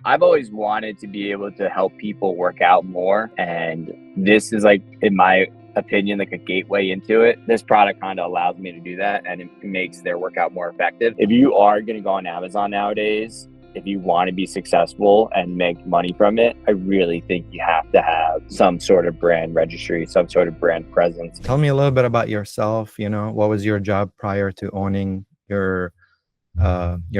I've always wanted to be able to help people work out more. And this is like, in my opinion, like a gateway into it. This product kind of allows me to do that, and it makes their workout more effective. If you are going to go on Amazon nowadays, if you want to be successful and make money from it, I really think you have to have some sort of brand registry, some sort of brand presence. Tell me a little bit about yourself. What was your job prior to owning your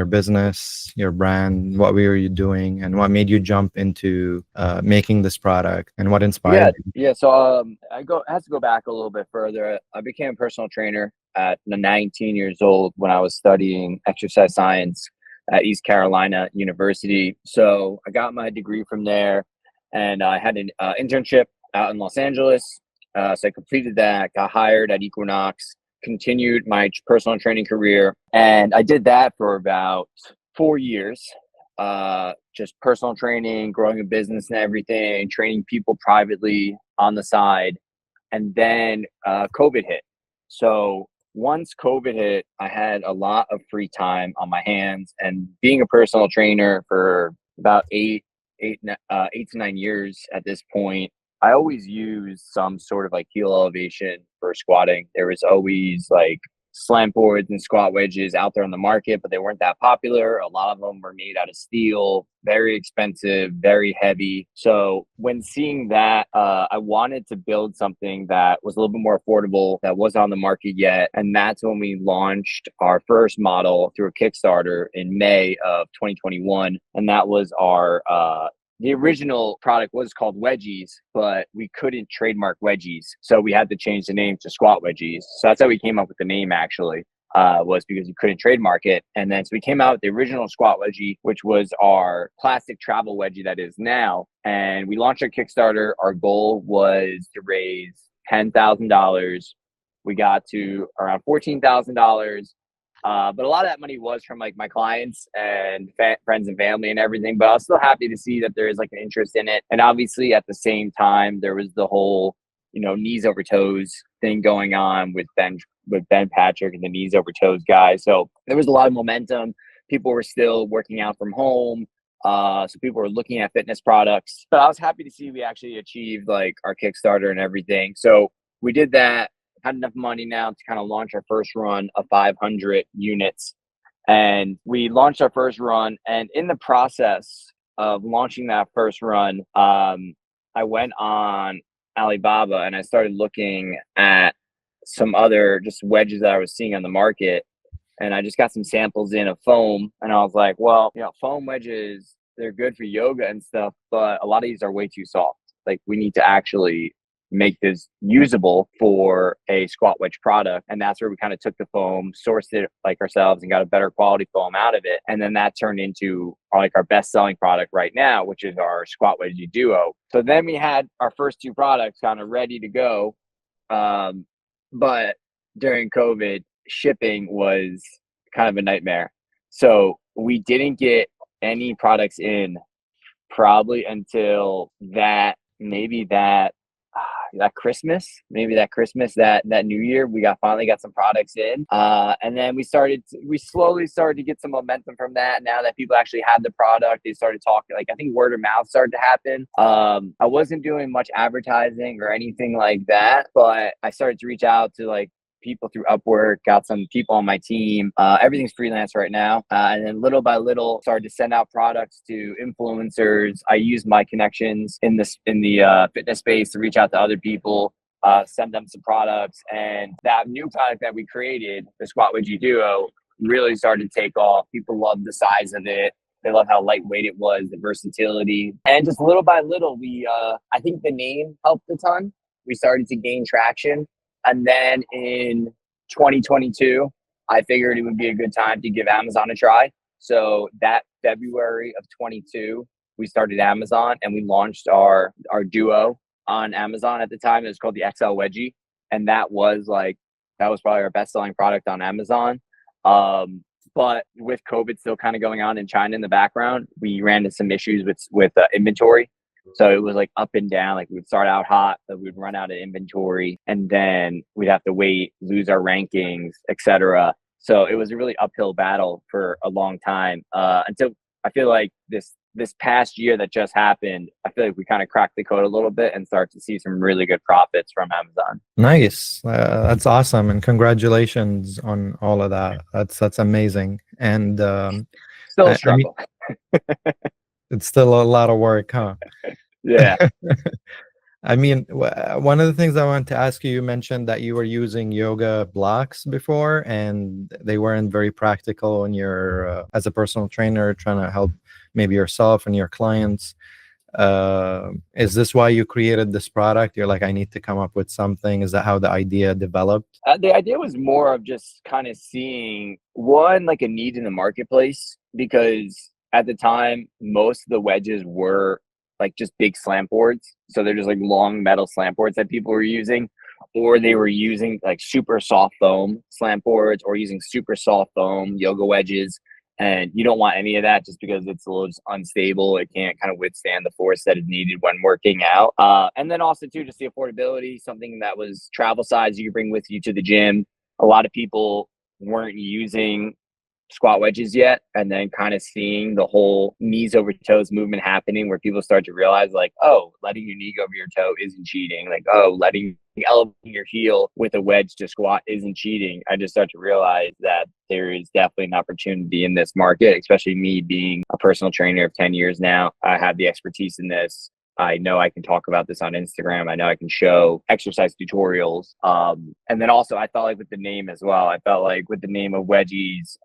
business, your brand? What were you doing, and what made you jump into making this product, and what inspired you? Yeah. So I have to go back a little bit further. I became a personal trainer at 19 years old when I was studying exercise science at East Carolina University. So I got my degree from there, and I had an internship out in Los Angeles. So I completed that, got hired at Equinox, continued my personal training career. And I did that for about 4 years, just personal training, growing a business and everything, training people privately on the side. And then COVID hit. So once COVID hit, I had a lot of free time on my hands, and being a personal trainer for about eight to 9 years at this point, I always used some sort of like heel elevation for squatting. There was always like slant boards and squat wedges out there on the market, but they weren't that popular. A lot of them were made out of steel, very expensive, very heavy. So when seeing that, I wanted to build something that was a little bit more affordable, that wasn't on the market yet. And that's when we launched our first model through a Kickstarter in May of 2021. And that was our the original product was called Wedgies, but we couldn't trademark Wedgies. So we had to change the name to Squat Wedgies. So that's how we came up with the name, actually, was because we couldn't trademark it. And then so we came out with the original Squat Wedgie, which was our plastic travel wedgie that is now. And we launched our Kickstarter. Our goal was to raise $10,000. We got to around $14,000. But a lot of that money was from like my clients and friends and family and everything. But I was still happy to see that there is like an interest in it. And obviously at the same time, there was the whole, knees over toes thing going on with Ben Patrick and the knees over toes guy. So there was a lot of momentum. People were still working out from home. So people were looking at fitness products. But I was happy to see we actually achieved like our Kickstarter and everything. So we did that. Had enough money now to kind of launch our first run of 500 units. And we launched our first run. And in the process of launching that first run, I went on Alibaba and I started looking at some other just wedges that I was seeing on the market. And I just got some samples in of foam. And I was like, well, foam wedges, they're good for yoga and stuff, but a lot of these are way too soft. Like we need to actually make this usable for a squat wedge product. And that's where we kind of took the foam, sourced it like ourselves, and got a better quality foam out of it. And then that turned into our best selling product right now, which is our Squat Wedgie Duo. So then we had our first two products kind of ready to go. But during COVID, shipping was kind of a nightmare. So we didn't get any products in probably until that Christmas, that New Year, we finally got some products in. And then we slowly started to get some momentum from that. Now that people actually had the product, they started talking, like I think word of mouth started to happen. I wasn't doing much advertising or anything like that, but I started to reach out to like people through Upwork, got some people on my team. Everything's freelance right now. And then little by little started to send out products to influencers. I use my connections in the fitness space to reach out to other people, send them some products. And that new product that we created, the Squat Wedgie Duo, really started to take off. People loved the size of it. They love how lightweight it was, the versatility. And just little by little, I think the name helped a ton. We started to gain traction. And then in 2022, I figured it would be a good time to give Amazon a try. So that February of 22, we started Amazon and we launched our Duo on Amazon at the time. It was called the XL Wedgie. And that was probably our best selling product on Amazon. But with COVID still kind of going on in China in the background, we ran into some issues with inventory. So it was like up and down, like we'd start out hot, but we'd run out of inventory and then we'd have to wait, lose our rankings, etc. So it was a really uphill battle for a long time until I feel like this this past year that just happened, I feel like we kind of cracked the code a little bit and start to see some really good profits from Amazon. Nice. That's awesome. And congratulations on all of that. That's amazing. And Still a I mean, struggle. it's still a lot of work, huh? Yeah. I mean, one of the things I wanted to ask you, you mentioned that you were using yoga blocks before, and they weren't very practical when you're as a personal trainer trying to help maybe yourself and your clients. Is this why you created this product? You're like, I need to come up with something. Is that how the idea developed? The idea was more of just kind of seeing one, like a need in the marketplace, because at the time, most of the wedges were like just big slant boards. So they're just like long metal slant boards that people were using, or they were using like super soft foam slant boards or using super soft foam yoga wedges. And you don't want any of that just because it's a little just unstable. It can't kind of withstand the force that is needed when working out. And then also too, just the affordability, something that was travel size you could bring with you to the gym. A lot of people weren't using squat wedges yet, and then kind of seeing the whole knees over toes movement happening where people start to realize like, oh, letting your knee go over your toe isn't cheating. Like, oh, elevating your heel with a wedge to squat isn't cheating. I just start to realize that there is definitely an opportunity in this market, especially me being a personal trainer of 10 years now. I have the expertise in this. I know I can talk about this on Instagram. I know I can show exercise tutorials. And then also I felt like with the name as well, I felt like with the name of Wedgies,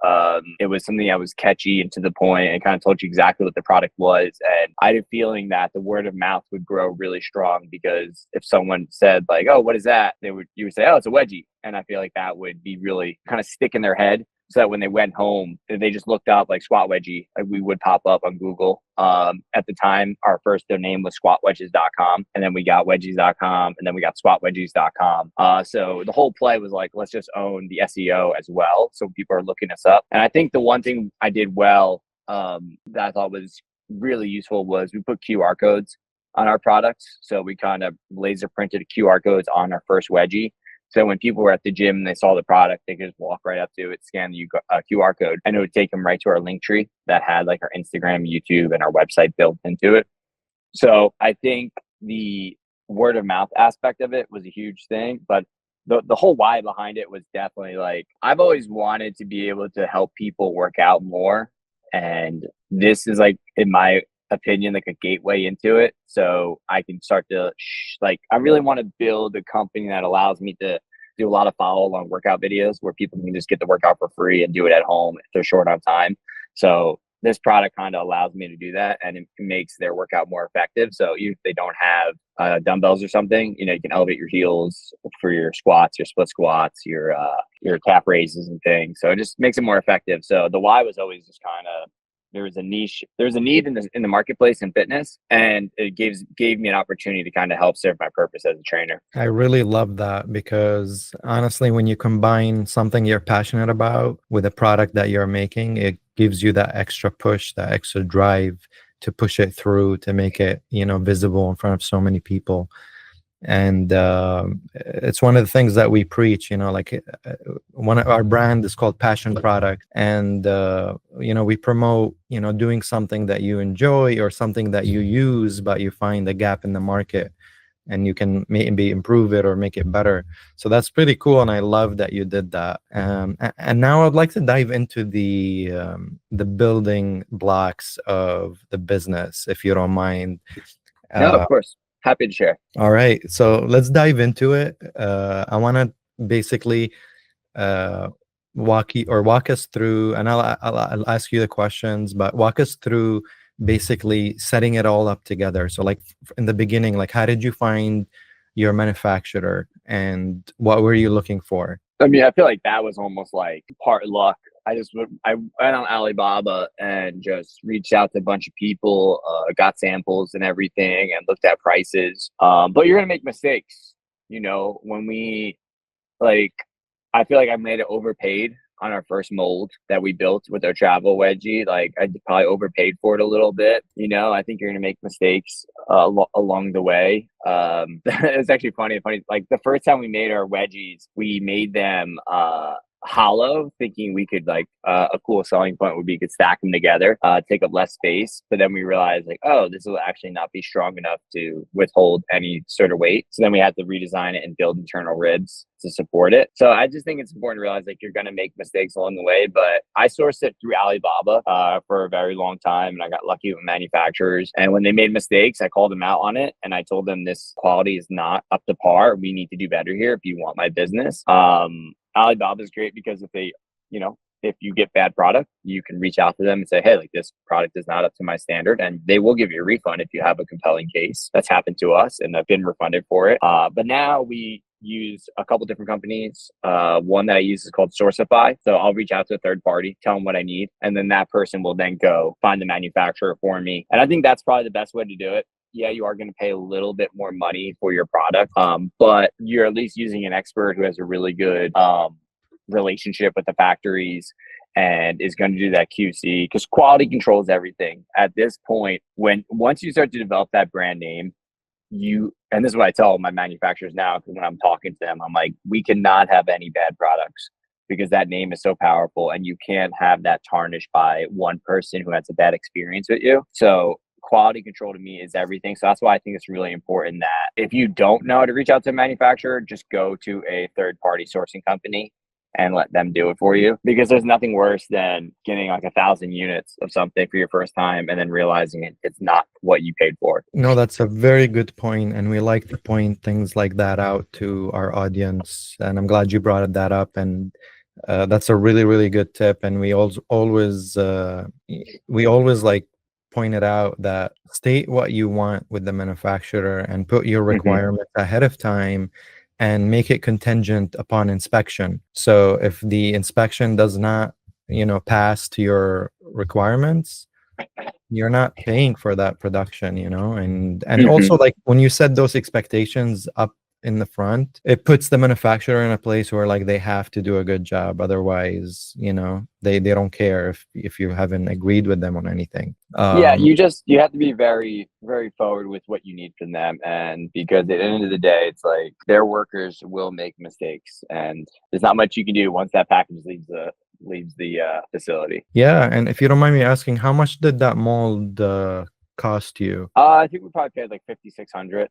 it was something that was catchy and to the point and kind of told you exactly what the product was. And I had a feeling that the word of mouth would grow really strong, because if someone said like, oh, what is that? You would say, oh, it's a wedgie. And I feel like that would be really kind of stick in their head. So that when they went home, they just looked up like squat wedgie, like we would pop up on Google. At the time, our first domain was squatwedges.com, and then we got wedgies.com, and then we got squatwedgies.com. So the whole play was like, let's just own the SEO as well, so people are looking us up. And I think the one thing I did well that I thought was really useful was we put QR codes on our products. So we kind of laser printed QR codes on our first wedgie. So when people were at the gym and they saw the product, they could just walk right up to it, scan the QR code, and it would take them right to our link tree that had like our Instagram, YouTube, and our website built into it. So I think the word of mouth aspect of it was a huge thing, but the whole why behind it was definitely like, I've always wanted to be able to help people work out more. And this is like, in my opinion, like a gateway into it. So I can start to I really want to build a company that allows me to do a lot of follow along workout videos where people can just get the workout for free and do it at home if they're short on time. So this product kind of allows me to do that, and it makes their workout more effective. So even if they don't have dumbbells or something, you know, you can elevate your heels for your squats, your split squats, your calf raises and things. So it just makes it more effective. So the why was always just kind of, there was a need in the marketplace in fitness, and it gave me an opportunity to kind of help serve my purpose as a trainer. I really love that, because honestly, when you combine something you're passionate about with a product that you're making, it gives you that extra push, that extra drive to push it through, to make it, you know, visible in front of so many people. And it's one of the things that we preach, you know, like one of our brand is called Passion Product. And, you know, we promote, you know, doing something that you enjoy or something that you use, but you find a gap in the market and you can maybe improve it or make it better. So that's pretty cool. And I love that you did that. And now I'd like to dive into the building blocks of the business, if you don't mind. No, of course. Happy to share. All right, so let's dive into it. I want to basically walk us through, and I'll ask you the questions, but walk us through basically setting it all up together. So like in the beginning, like how did you find your manufacturer and what were you looking for? I mean, I feel like that was almost like part luck. I went on Alibaba and just reached out to a bunch of people, got samples and everything, and looked at prices. But you're gonna make mistakes, you know. I feel like I made it overpaid on our first mold that we built with our travel wedgie. Like I probably overpaid for it a little bit, you know. I think you're gonna make mistakes along the way. It's actually funny. Like the first time we made our wedgies, we made them hollow, thinking we could like a cool selling point would be could stack them together, take up less space. But then we realized like, oh, this will actually not be strong enough to withhold any sort of weight. So then we had to redesign it and build internal ribs to support it. So I just think it's important to realize like you're going to make mistakes along the way. But I sourced it through Alibaba for a very long time, and I got lucky with manufacturers. And when they made mistakes, I called them out on it, and I told them this quality is not up to par. We need to do better here if you want my business. Alibaba is great because if they, if you get bad product, you can reach out to them and say, hey, like this product is not up to my standard, and they will give you a refund if you have a compelling case. That's happened to us, and I've been refunded for it. But now we use a couple different companies. One that I use is called Sourcify. So I'll reach out to a third party, tell them what I need, and then that person will then go find the manufacturer for me. And I think that's probably the best way to do it. Yeah, you are going to pay a little bit more money for your product, but you're at least using an expert who has a really good relationship with the factories and is going to do that QC, because quality controls everything. At this point, once you start to develop that brand name, and this is what I tell my manufacturers now, because when I'm talking to them, I'm like, we cannot have any bad products because that name is so powerful, and you can't have that tarnished by one person who has a bad experience with you. So quality control to me is everything. So that's why I think it's really important that if you don't know how to reach out to a manufacturer, just go to a third party sourcing company and let them do it for you, because there's nothing worse than getting like 1,000 units of something for your first time and then realizing it's not what you paid for. No, that's a very good point, and we like to point things like that out to our audience, and I'm glad you brought that up. And that's a really, really good tip. And we always like pointed out that state what you want with the manufacturer and put your requirements ahead of time and make it contingent upon inspection. So if the inspection does not, pass to your requirements, you're not paying for that production, and also, like, when you set those expectations up in the front, it puts the manufacturer in a place where like they have to do a good job. Otherwise, they don't care if you haven't agreed with them on anything. Yeah, you have to be very, very forward with what you need from them. And because at the end of the day, it's like their workers will make mistakes, and there's not much you can do once that package leaves the facility. Yeah, and if you don't mind me asking, how much did that mold cost you? I think we probably paid like 5,600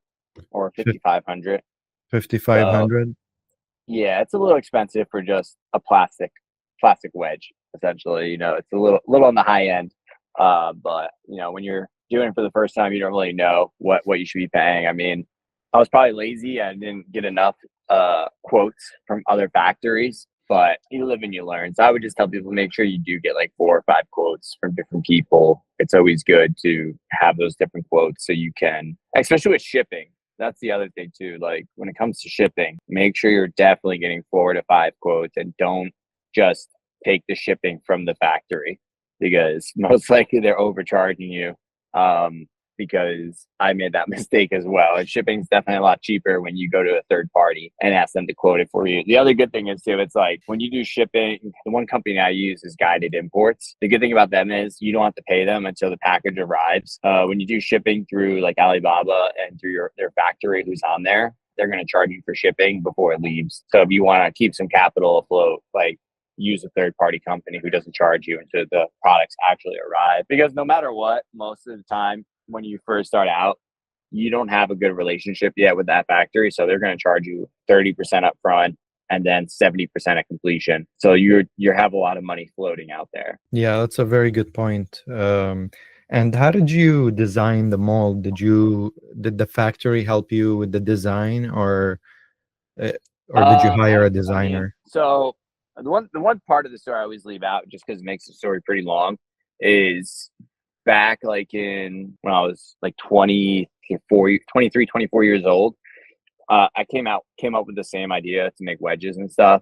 or 5,500. 5,500. Yeah, it's a little expensive for just a plastic wedge. Essentially, it's a little on the high end. But when you're doing it for the first time, you don't really know what you should be paying. I mean, I was probably lazy. I didn't get enough quotes from other factories, but you live and you learn. So I would just tell people, make sure you do get like 4 or 5 quotes from different people. It's always good to have those different quotes so you can, especially with shipping. That's the other thing too. Like when it comes to shipping, make sure you're definitely getting 4 to 5 quotes, and don't just take the shipping from the factory, because most likely they're overcharging you. Because I made that mistake as well. And shipping's definitely a lot cheaper when you go to a third party and ask them to quote it for you. The other good thing is too, it's like when you do shipping, the one company I use is Guided Imports. The good thing about them is you don't have to pay them until the package arrives. When you do shipping through like Alibaba and through their factory who's on there, they're going to charge you for shipping before it leaves. So if you want to keep some capital afloat, like use a third party company who doesn't charge you until the products actually arrive. Because no matter what, most of the time, when you first start out, you don't have a good relationship yet with that factory. So they're going to charge you 30% up front and then 70% at completion. So you have a lot of money floating out there. Yeah, that's a very good point. And how did you design the mold? Did the factory help you with the design, or did you hire a designer? So the one part of the story I always leave out, just because it makes the story pretty long, is back like when I was like 23, 24 years old, I came up with the same idea to make wedges and stuff.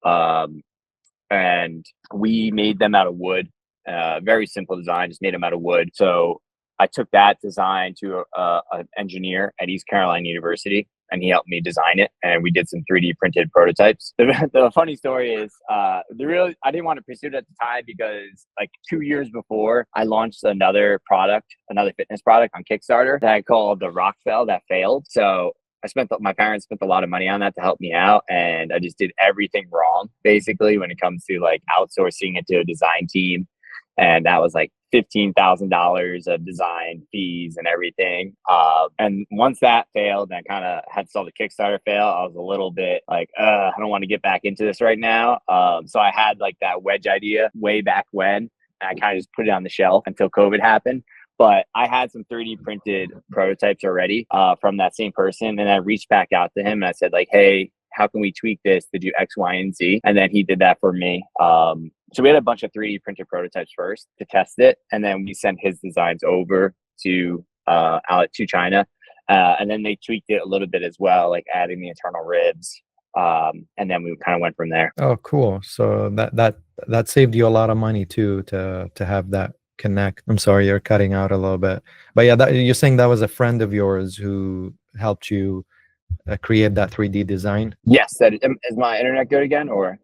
And we made them out of wood, very simple design, just made them out of wood. So I took that design to an engineer at East Carolina University, and he helped me design it. And we did some 3D printed prototypes. The funny story is, I didn't want to pursue it at the time because like 2 years before, I launched another fitness product on Kickstarter that I called the Rockfell that failed. So my parents spent a lot of money on that to help me out, and I just did everything wrong basically when it comes to like outsourcing it to a design team, and that was like $15,000 of design fees and everything. And once that failed, and I kind of had saw the Kickstarter fail, I was a little bit like, I don't want to get back into this right now. So I had like that wedge idea way back when, and I kind of just put it on the shelf until COVID happened. But I had some 3D printed prototypes already from that same person, and I reached back out to him and I said like, hey, how can we tweak this to do X, Y, and Z? And then he did that for me. So we had a bunch of 3D printed prototypes first to test it, and then we sent his designs over to out to China, and then they tweaked it a little bit as well, like adding the internal ribs, and then we kind of went from there. Oh, cool. So that saved you a lot of money too, to have that connect. I'm sorry, you're cutting out a little bit, but yeah, you're saying that was a friend of yours who helped you create that 3D design? Yes. Is my internet good again, or?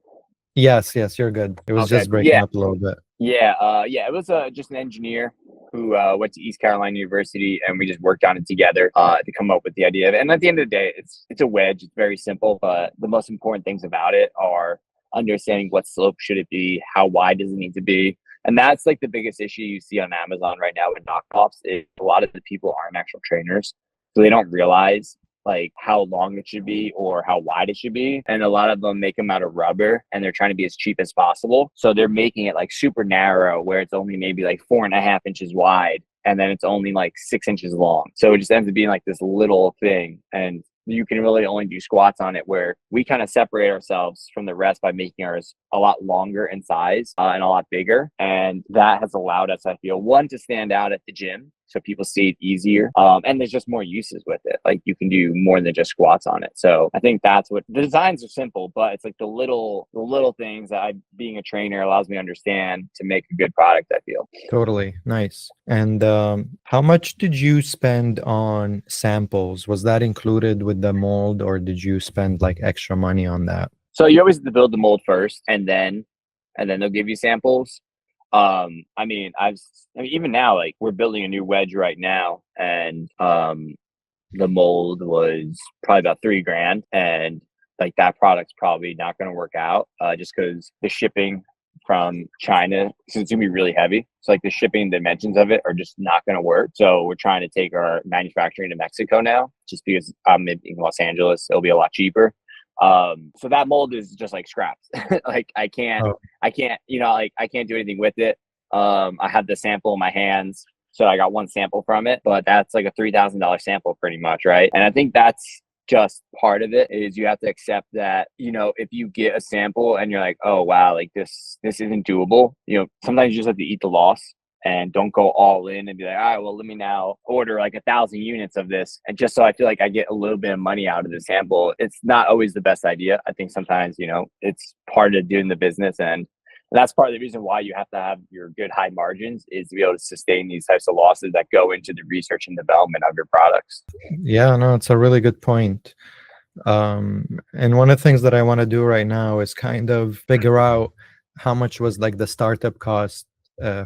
Yes, you're good. It was Okay. just breaking up a little bit. Yeah. It was just an engineer who went to East Carolina University, and we just worked on it together to come up with the idea of it. And at the end of the day, it's a wedge. It's very simple, but the most important things about it are understanding what slope should it be, how wide does it need to be. And that's like the biggest issue you see on Amazon right now with knockoffs is a lot of the people aren't actual trainers. So they don't realize like how long it should be or how wide it should be. And a lot of them make them out of rubber, and they're trying to be as cheap as possible. So they're making it like super narrow where it's only maybe like 4.5 inches wide, and then it's only like 6 inches long. So it just ends up being like this little thing. And you can really only do squats on it, where we kind of separate ourselves from the rest by making ours a lot longer in size and a lot bigger. And that has allowed us, I feel, one, to stand out at the gym so people see it easier. And there's just more uses with it. Like you can do more than just squats on it. So I think that's what the designs are simple, but it's like the little things that being a trainer allows me to understand to make a good product, I feel. Totally. Nice. And how much did you spend on samples? Was that included with the mold, or did you spend like extra money on that? So you always have to build the mold first, and then they'll give you samples. I mean, even now, like we're building a new wedge right now, and the mold was probably about $3,000, and like that product's probably not going to work out just because the shipping from China, it's gonna be really heavy. So like the shipping dimensions of it are just not going to work. So we're trying to take our manufacturing to Mexico now, just because I'm in Los Angeles, it'll be a lot cheaper. So that mold is just like scraps. Like I can't, like I can't do anything with it. I have the sample in my hands, so I got one sample from it, but that's like a $3,000 sample pretty much, right? And I think that's just part of it, is you have to accept that, if you get a sample and you're like, oh wow, like this isn't doable, sometimes you just have to eat the loss and don't go all in and be like, all right, well, let me now order like 1,000 units of this. And just so I feel like I get a little bit of money out of the sample, it's not always the best idea. I think sometimes, it's part of doing the business. And that's part of the reason why you have to have your good high margins, is to be able to sustain these types of losses that go into the research and development of your products. Yeah, no, it's a really good point. And one of the things that I want to do right now is kind of figure out how much was like the startup cost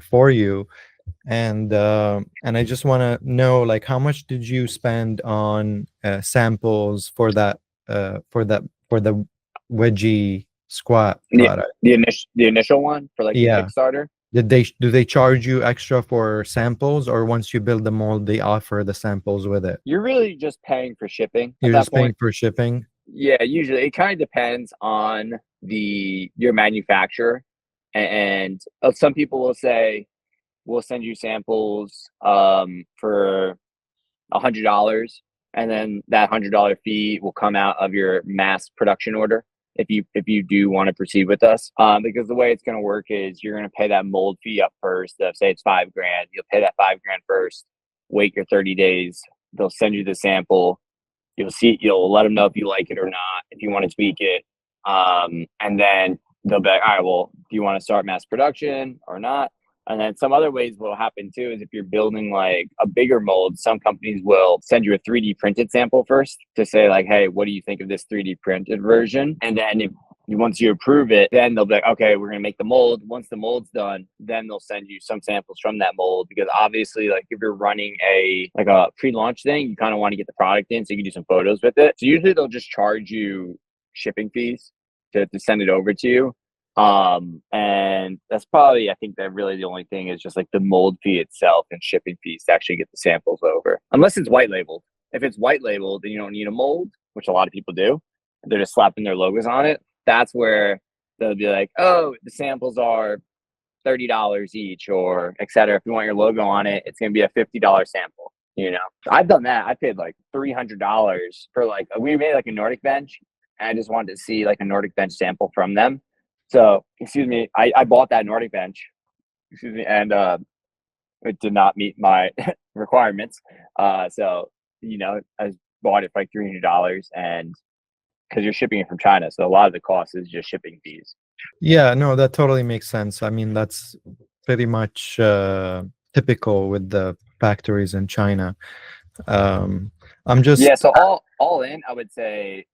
for you, and I just want to know, like, how much did you spend on samples for the wedgie squat product? The initial one for like the Kickstarter. Do they charge you extra for samples, or once you build the mold, they offer the samples with it? You're really just paying for shipping. You're just paying for shipping? Yeah, usually it kind of depends on your manufacturer. And some people will say, we'll send you samples for $100, and then that $100 fee will come out of your mass production order if you do want to proceed with us. Because the way it's going to work is you're going to pay that mold fee up first. Say it's $5,000, you'll pay that $5,000 first. Wait your 30 days. They'll send you the sample. You'll let them know if you like it or not, if you want to tweak it, and then they'll be like, all right, well, do you want to start mass production or not? And then some other ways what will happen too is if you're building like a bigger mold, some companies will send you a 3D printed sample first to say like, hey, what do you think of this 3D printed version? And then once you approve it, then they'll be like, okay, we're gonna make the mold. Once the mold's done, then they'll send you some samples from that mold, because obviously, like if you're running a pre-launch thing, you kind of want to get the product in so you can do some photos with it. So usually they'll just charge you shipping fees to send it over to you. And that's probably, I think that really the only thing is just like the mold fee itself and shipping fees to actually get the samples over, unless it's white labeled. If it's white labeled, then you don't need a mold, which a lot of people do. They're just slapping their logos on it. That's where they'll be like, oh, the samples are $30 each, or et cetera. If you want your logo on it, it's going to be a $50 sample. You know, I've done that. I paid like $300 for like, we made like a Nordic bench, and I just wanted to see like a Nordic bench sample from them. So, excuse me, I bought that Nordic bench, and it did not meet my requirements. So, you know, I bought it for like $300, and because you're shipping it from China, so a lot of the cost is just shipping fees. Yeah, no, that totally makes sense. I mean, that's pretty much typical with the factories in China. I'm just Yeah, so all in, I would say,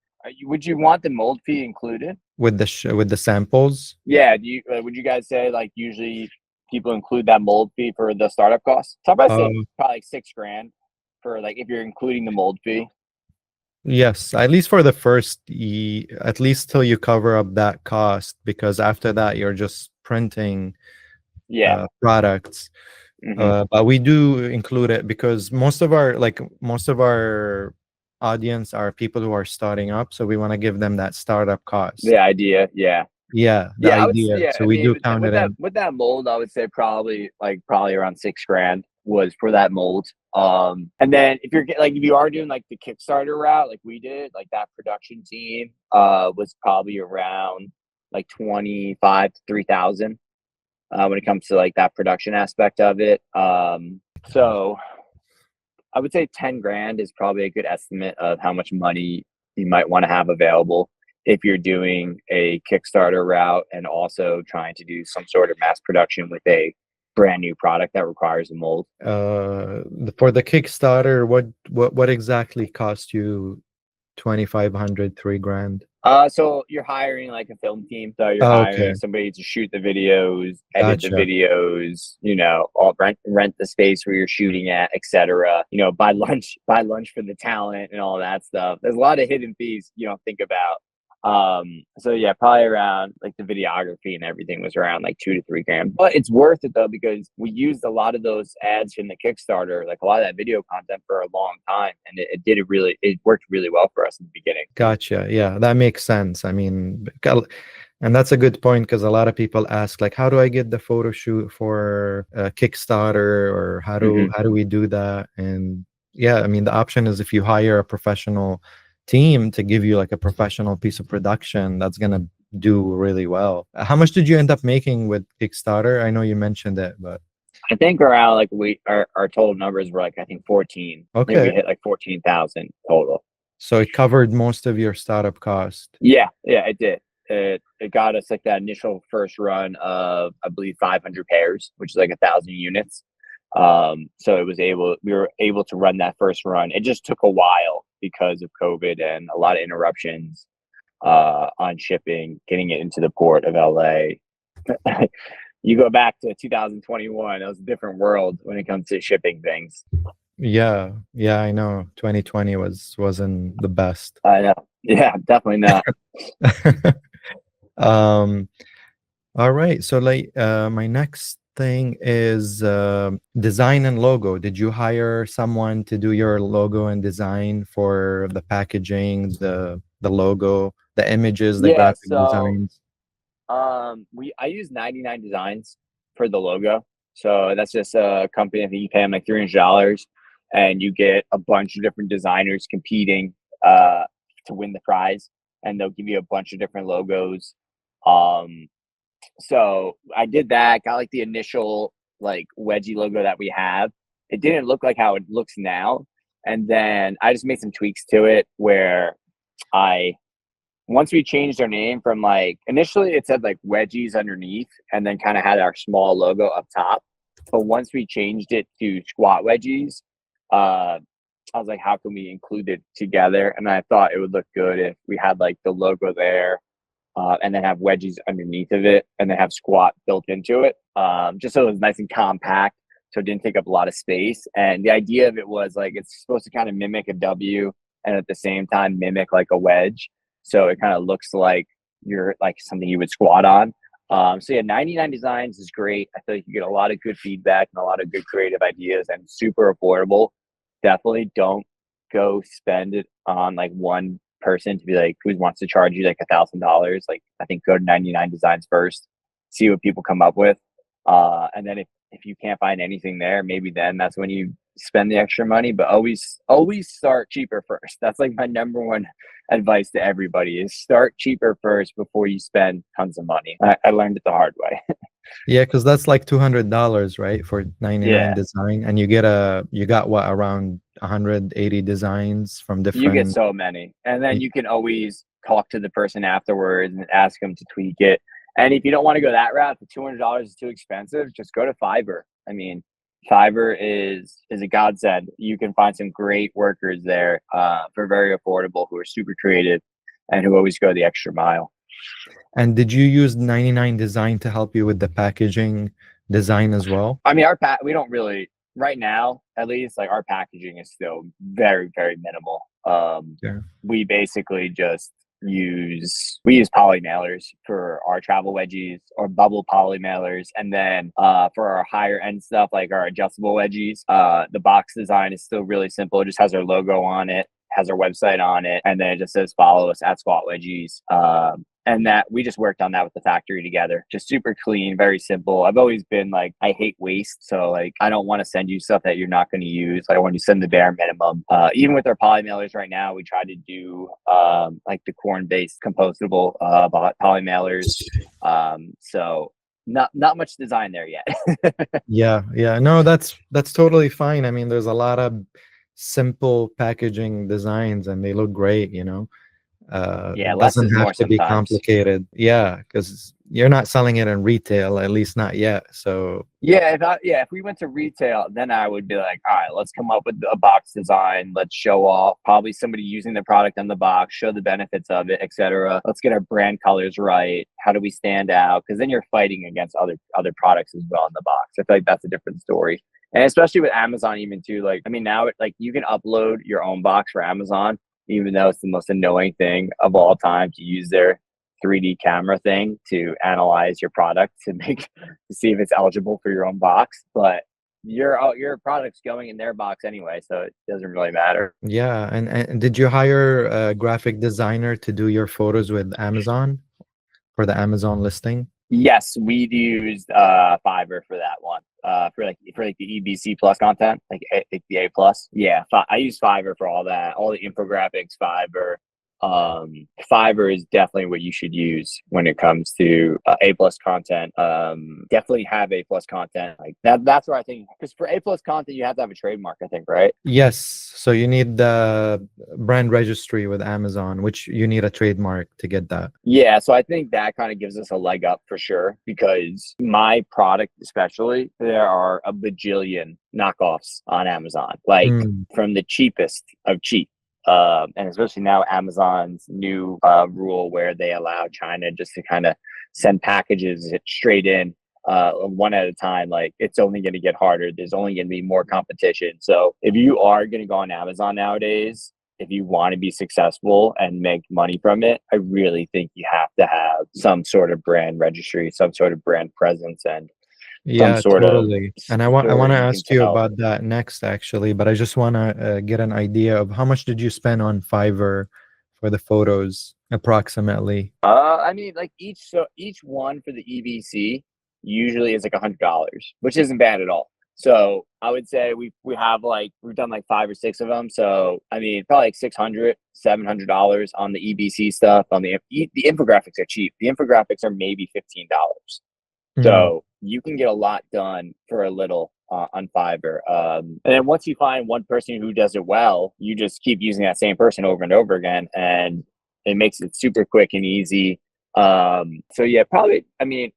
would you want the mold fee included? with the samples. Yeah, do you would you guys say like usually people include that mold fee for the startup costs? So I'd say Um, probably like $6,000 for like if you're including the mold fee. yes, at least for the first, at least till you cover up that cost, because after that you're just printing Yeah. products. Hmm. But we do include it because most of our audience are people who are starting up, so we want to give them that startup cost. The idea, yeah. Yeah, the Yeah, I would. idea. Yeah, So I we mean, do count with it that in. mold, I would say probably around $6,000 was for that mold. And then if you are doing like the Kickstarter route, like we did, like that production team, was probably around like 25 to 3,000, when it comes to like that production aspect of it. So I would say 10 grand is probably a good estimate of how much money you might want to have available if you're doing a Kickstarter route and also trying to do some sort of mass production with a brand new product that requires a mold. For the Kickstarter, what exactly cost you 2,500, 3 grand? So you're hiring like a film team. So you're Oh, hiring okay, somebody to shoot the videos, edit the gotcha. videos, all rent the space where you're shooting at, etc. Buy lunch for the talent and all that stuff. There's a lot of hidden fees you don't think about. So yeah, probably around like the videography and everything was around like 2 to 3 grand. But it's worth it though, because we used a lot of those ads in the Kickstarter, like a lot of that video content for a long time, and it worked really well for us in the beginning. Gotcha. Yeah, that makes sense. I mean, and that's a good point because a lot of people ask, like, how do I get the photo shoot for Kickstarter, or how do Hmm. how do we do that? And yeah, I mean, the option is if you hire a professional team to give you like a professional piece of production, that's gonna do really well. How much did you end up making with Kickstarter? I know you mentioned it, but I think around like our total numbers were like I think 14. I think okay. we hit like 14,000 total. So it covered most of your startup cost. Yeah, it did. It got us like that initial first run of I believe 500 pairs, which is like 1,000 units. So we were able to run that first run. It just took a while because of COVID and a lot of interruptions on shipping, getting it into the port of LA. You go back to 2021, it was a different world when it comes to shipping things. Yeah, yeah, I know. 2020 wasn't the best. I know. Yeah, definitely not. Um, all right. So like my next thing is design and logo. Did you hire someone to do your logo and design for the packaging, the logo, the images, the Yeah, graphic so designs? I use 99 Designs for the logo. So that's just a company. I think you pay them like $300, and you get a bunch of different designers competing uh, to win the prize, and they'll give you a bunch of different logos. Um, so I did that. Got like the initial like wedgie logo that we have. It didn't look like how it looks now, and then I just made some tweaks to it where I once we changed our name from like initially it said like wedgies underneath and then kind of had our small logo up top. But once we changed it to squat wedgies, I was like, how can we include it together? And I thought it would look good if we had like the logo there, and then have wedgies underneath of it, and then have squat built into it, just so it was nice and compact, so it didn't take up a lot of space. And the idea of it was like it's supposed to kind of mimic a W, and at the same time mimic like a wedge, so it kind of looks like you're like something you would squat on. So yeah, 99 Designs is great. I feel like you get a lot of good feedback and a lot of good creative ideas, and super affordable. Definitely don't go spend it on like one person to be like who wants to charge you like $1,000. Like I think go to 99 Designs first, see what people come up with, and then if you can't find anything there, maybe then that's when you spend the extra money. But always start cheaper first. That's like my number one advice to everybody is start cheaper first before you spend tons of money. I learned it the hard way. Yeah, because that's like $200, right, for 99 Yeah, design, and you got what, around 180 designs from you get different. so many, and then you can always talk to the person afterwards and ask them to tweak it. And if you don't want to go that route, the $200 is too expensive, just go to Fiverr. I mean, Fiverr is a godsend. You can find some great workers there, for very affordable, who are super creative and who always go the extra mile. And did you use 99 design to help you with the packaging design as well? I mean, we don't really right now, at least. Like our packaging is still very very minimal. Yeah. We basically just use poly mailers for our travel wedgies, or bubble poly mailers, and then for our higher end stuff like our adjustable wedgies, the box design is still really simple. It just has our logo on it, has our website on it, and then it just says follow us at Squat Wedgies. And that we just worked on that with the factory together. Just super clean, very simple. I've always been like, I hate waste. So like, I don't want to send you stuff that you're not going to use. I want you to send the bare minimum. Even with our poly mailers right now, we try to do like the corn-based compostable poly mailers. So not much design there yet. Yeah. No, that's totally fine. I mean, there's a lot of simple packaging designs and they look great, Yeah, it less doesn't is have more to be sometimes. complicated. Yeah, because you're not selling it in retail, at least not yet. So If we went to retail, then I would be like, all right, let's come up with a box design. Let's show off probably somebody using the product on the box, show the benefits of it, etc. Let's get our brand colors right. How do we stand out? Because then you're fighting against other products as well in the box. I feel like that's a different story. And especially with Amazon, even too. Like, I mean, now like you can upload your own box for Amazon, even though it's the most annoying thing of all time to use their 3D camera thing to analyze your product to see if it's eligible for your own box. But your product's going in their box anyway, so it doesn't really matter. yeah, and did you hire a graphic designer to do your photos with Amazon for the Amazon listing? Yes, we used Fiverr for that one. For the EBC plus content, like the A plus. Yeah, I use Fiverr for all that, all the infographics. Fiverr is definitely what you should use when it comes to A plus content. Definitely have A plus content like that. That's where I think, because for A plus content you have to have a trademark, I think, right? Yes. So you need the brand registry with Amazon, which you need a trademark to get that. Yeah, so I think that kind of gives us a leg up for sure, because my product, especially, there are a bajillion knockoffs on Amazon, like Mm, from the cheapest of cheap. And especially now, Amazon's new rule where they allow China just to kind of send packages straight in, one at a time. Like, it's only going to get harder. There's only going to be more competition. So if you are going to go on Amazon nowadays, if you want to be successful and make money from it, I really think you have to have some sort of brand registry, some sort of brand presence, and some yeah, sort of totally. And I want story to you can ask you tell. about that next, actually, but I just want to get an idea of how much did you spend on Fiverr for the photos approximately? I mean, like each one for the EBC usually is like $100, which isn't bad at all. So I would say we've done like 5 or 6 of them. So I mean, probably like 600, $700 on the EBC stuff. On the infographics are cheap. The infographics are maybe $15. Mm, So you can get a lot done for a little on Fiverr. And then once you find one person who does it well, you just keep using that same person over and over again, and it makes it super quick and easy. So yeah, probably. I mean,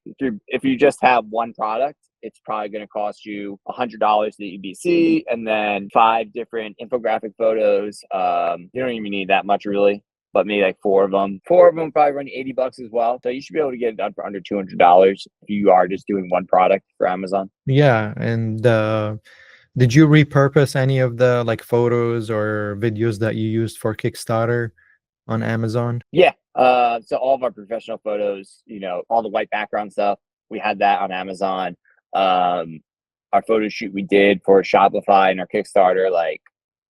if you just have one product, it's probably going to cost you $100 to the EBC, and then 5 different infographic photos. You don't even need that much, really. but maybe like four of them. Four of them probably run you $80 as well. So you should be able to get it done for under $200 if you are just doing one product for Amazon. Yeah, and did you repurpose any of the like photos or videos that you used for Kickstarter on Amazon? Yeah. So all of our professional photos, you know, all the white background stuff, we had that on Amazon. Our photo shoot we did for Shopify and our Kickstarter, like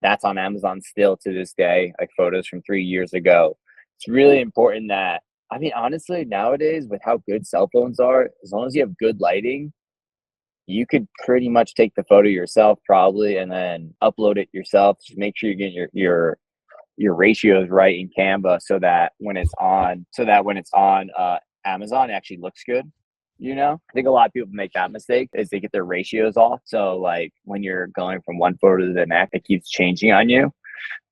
that's on Amazon still to this day, like photos from 3 years ago. It's really important that, I mean, honestly, nowadays with how good cell phones are, as long as you have good lighting, you could pretty much take the photo yourself probably and then upload it yourself. Just make sure you get your ratios right in Canva so that when it's on Amazon, it actually looks good. You know, I think a lot of people make that mistake is they get their ratios off. So like when you're going from one photo to the next, it keeps changing on you.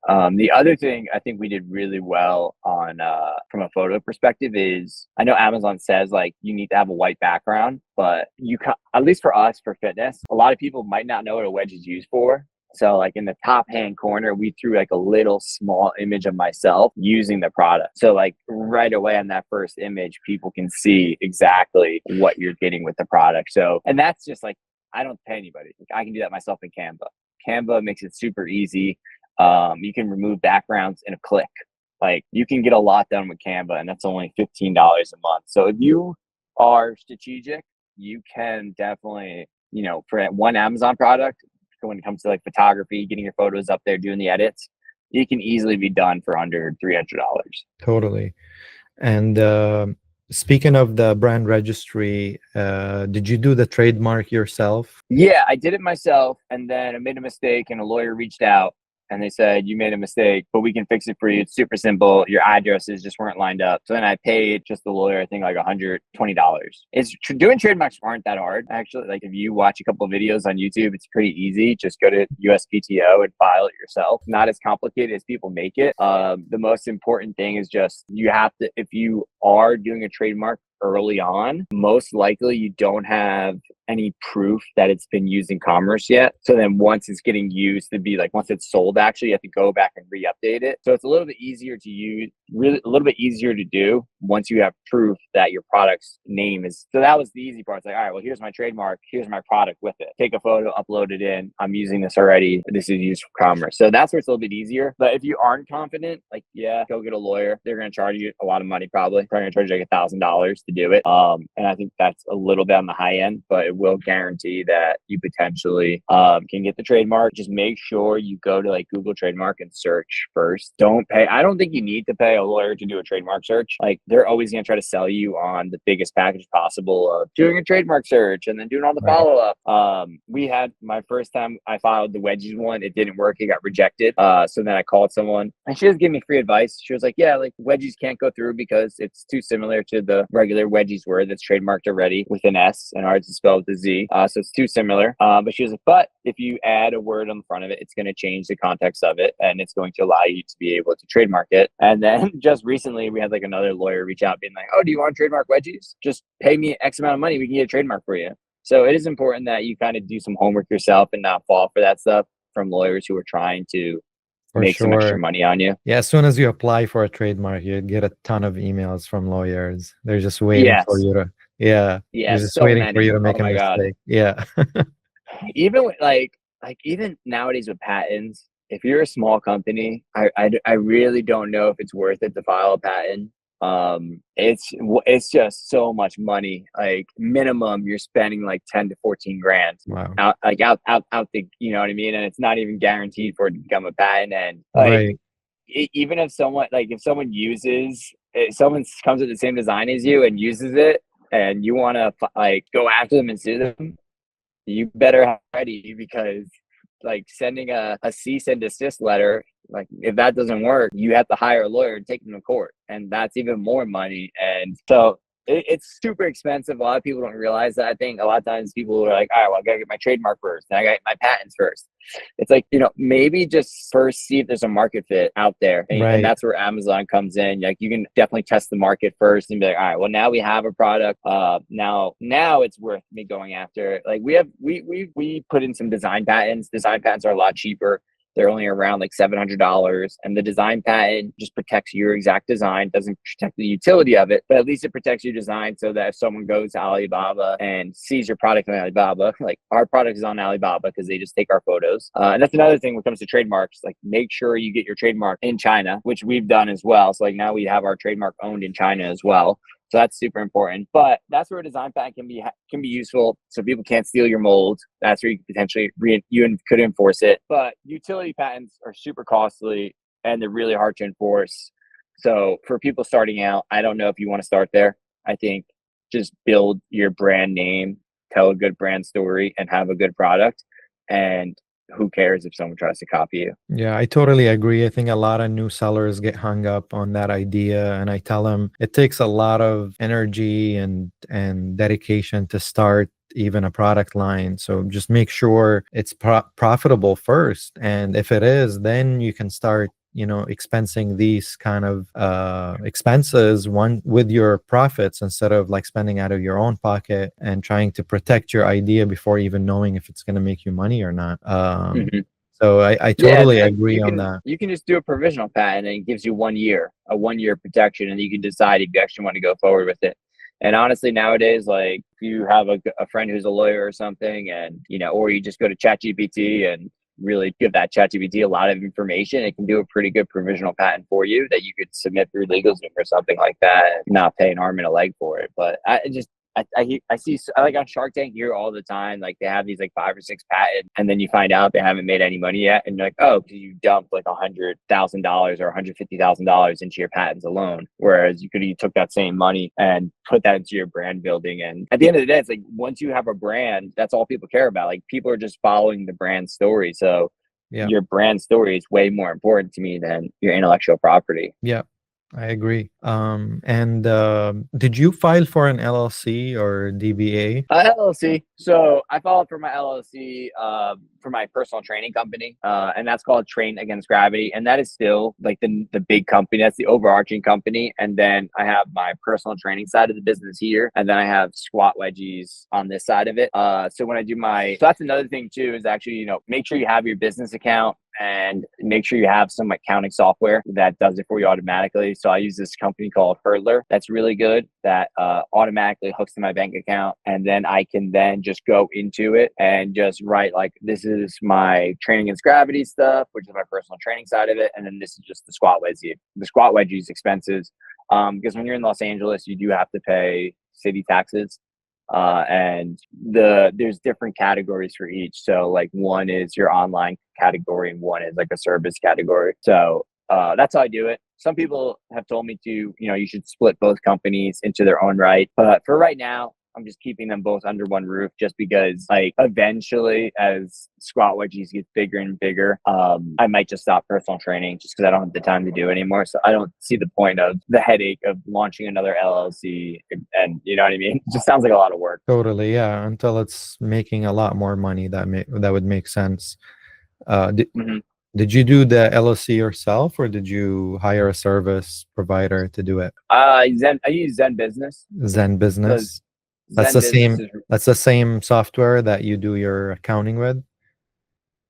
The other thing I think we did really well on from a photo perspective is I know Amazon says like you need to have a white background, but at least for us for fitness, a lot of people might not know what a wedge is used for. So like in the top hand corner, we threw like a little small image of myself using the product. So like right away on that first image, people can see exactly what you're getting with the product. So, and that's just like, I don't pay anybody. Like, I can do that myself in Canva. Canva makes it super easy. You can remove backgrounds in a click. Like you can get a lot done with Canva and that's only $15 a month. So if you are strategic, you can definitely, you know, for one Amazon product, when it comes to like photography, getting your photos up there, doing the edits, it can easily be done for under $300. Totally. And speaking of the brand registry, did you do the trademark yourself? Yeah, I did it myself, and then I made a mistake, and a lawyer reached out, and they said, you made a mistake, but we can fix it for you. It's super simple. Your addresses just weren't lined up. So then I paid just the lawyer, I think like $120. Doing trademarks aren't that hard. Actually, like if you watch a couple of videos on YouTube, it's pretty easy. Just go to USPTO and file it yourself. Not as complicated as people make it. The most important thing is just you have to, if you are doing a trademark early on, most likely you don't have any proof that it's been used in commerce yet. So then once it's getting used to be like, once it's sold, actually you have to go back and re-update it. So it's a little bit easier to use, really a little bit easier to do once you have proof that your product's name is. So that was the easy part. It's like, all right, well, here's my trademark. Here's my product with it. Take a photo, upload it in. I'm using this already. This is used for commerce. So that's where it's a little bit easier. But if you aren't confident, like, yeah, go get a lawyer. They're going to charge you a lot of money, probably going to charge you like $1,000 to do it. And I think that's a little bit on the high end, but it will guarantee that you potentially can get the trademark. Just make sure you go to like Google trademark and search first. Don't pay. I don't think you need to pay a lawyer to do a trademark search. Like they're always going to try to sell you on the biggest package possible of doing a trademark search and then doing all the follow up. We had my first time I filed the wedgies one. It didn't work. It got rejected. So then I called someone and she just gave me free advice. She was like, yeah, like wedgies can't go through because it's too similar to the regular wedgies word that's trademarked already with an S and ours is spelled with a Z. So it's too similar. But she was like, but if you add a word on the front of it, it's going to change the context of it and it's going to allow you to be able to trademark it. And then just recently we had like another lawyer reach out being like, oh, do you want to trademark wedgies? Just pay me X amount of money. We can get a trademark for you. So it is important that you kind of do some homework yourself and not fall for that stuff from lawyers who are trying to make some extra money on you. Yeah, as soon as you apply for a trademark, you get a ton of emails from lawyers. They're just waiting for you to, they're just so waiting many. for you to make a mistake. God. Yeah. Even with like even nowadays with patents, if you're a small company, I really don't know if it's worth it to file a patent. It's just so much money. Like minimum, you're spending like 10 to 14 grand. Wow. Out the, you know what I mean? And it's not even guaranteed for it to become a patent. And like, even if someone comes with the same design as you and uses it, and you want to like go after them and sue them, you better have ready because like sending a cease and desist letter, like if that doesn't work, you have to hire a lawyer and take them to court, and that's even more money. And so it's super expensive. A lot of people don't realize that. I think a lot of times people are like, all right, well, I gotta get my trademark first, and I gotta get my patents first. It's like, you know, maybe just first see if there's a market fit out there. And that's where Amazon comes in. Like you can definitely test the market first and be like, all right, well, now we have a product. Now it's worth me going after. Like we put in some design patents. Design patents are a lot cheaper They're only around like $700, and the design patent just protects your exact design, doesn't protect the utility of it, but at least it protects your design so that if someone goes to Alibaba and sees your product on Alibaba, like our product is on Alibaba because they just take our photos. And that's another thing when it comes to trademarks, like make sure you get your trademark in China, which we've done as well. So like now we have our trademark owned in China as well. So that's super important. But that's where a design patent can be useful. So people can't steal your mold. That's where you could potentially you could enforce it. But utility patents are super costly and they're really hard to enforce. So for people starting out, I don't know if you want to start there. I think just build your brand name, tell a good brand story, and have a good product. And who cares if someone tries to copy you? Yeah, I totally agree. I think a lot of new sellers get hung up on that idea, and I tell them it takes a lot of energy and dedication to start even a product line. So just make sure it's profitable first, and if it is, then you can start expensing these kind of expenses one with your profits instead of like spending out of your own pocket and trying to protect your idea before even knowing if it's going to make you money or not. So I Yeah, totally like agree on that. you can just do a provisional patent and it gives you 1 year, a 1 year protection, and you can decide if you actually want to go forward with it. And honestly, nowadays, like if you have a friend who's a lawyer or something, and or you just go to ChatGPT and really give that ChatGPT a lot of information, it can do a pretty good provisional patent for you that you could submit through LegalZoom or something like that, and not pay an arm and a leg for it. But I see, like on Shark Tank here all the time, like they have these like 5 or 6 patents, and then you find out they haven't made any money yet, and you're like, oh, because you dumped like $100,000 or $150,000 into your patents alone, whereas you took that same money and put that into your brand building. And at the end of the day, it's like once you have a brand, that's all people care about. Like people are just following the brand story, so Yeah. your brand story is way more important to me than your intellectual property. Yeah, I agree. And did you file for an LLC or DBA? LLC. So I filed for my LLC for my personal training company, and that's called Train Against Gravity, and that is still like the big company. That's the overarching company, and then I have my personal training side of the business here, and then I have squat wedgies on this side of it. So when I do so that's another thing too, is actually make sure you have your business account and make sure you have some accounting software that does it for you automatically. So I use this company called Hurdler. That's really good. That automatically hooks to my bank account, and then I can then just go into it and just write like, this is my training against gravity stuff, which is my personal training side of it, and then this is just the squat wedgies expenses. Because when you're in Los Angeles, you do have to pay city taxes. And there's different categories for each. So like one is your online category and one is like a service category. So that's how I do it. Some people have told me to, you should split both companies into their own right. But for right now, I'm just keeping them both under one roof, just because like eventually as squat wedgies get bigger and bigger, I might just stop personal training just because I don't have the time to do it anymore. So I don't see the point of the headache of launching another LLC, and you know what I mean? It just sounds like a lot of work. Totally, yeah. Until it's making a lot more money, that would make sense. Did you do the LLC yourself, or did you hire a service provider to do it? I use Zen Business. Zen So Business. That's Zen the Business same. is That's the same software that you do your accounting with.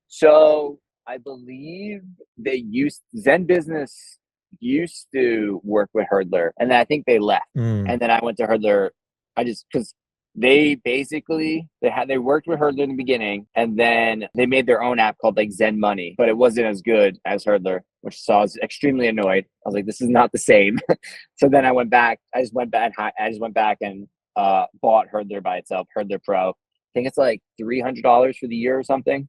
So I believe Zen Business used to work with Hurdler, and then I think they left. And then I went to Hurdler. Because they basically they worked with Hurdler in the beginning, and then they made their own app called like Zen Money, but it wasn't as good as Hurdler, so I was extremely annoyed. I was like, this is not the same. So then I went back. I just went back and bought Hurdler by itself, Hurdler Pro. I think it's like $300 for the year or something.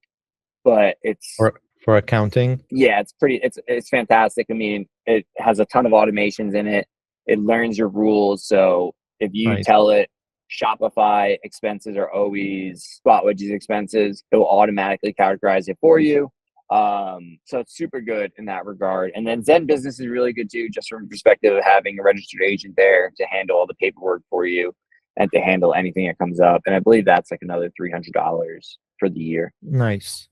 But it's for accounting. Yeah, it's fantastic. I mean, it has a ton of automations in it. It learns your rules. So if you tell it Shopify expenses are always squat wedges expenses, it will automatically categorize it for you. So it's super good in that regard. And then Zen Business is really good too, just from the perspective of having a registered agent there to handle all the paperwork for you and to handle anything that comes up. And I believe that's like another $300 for the year. Nice.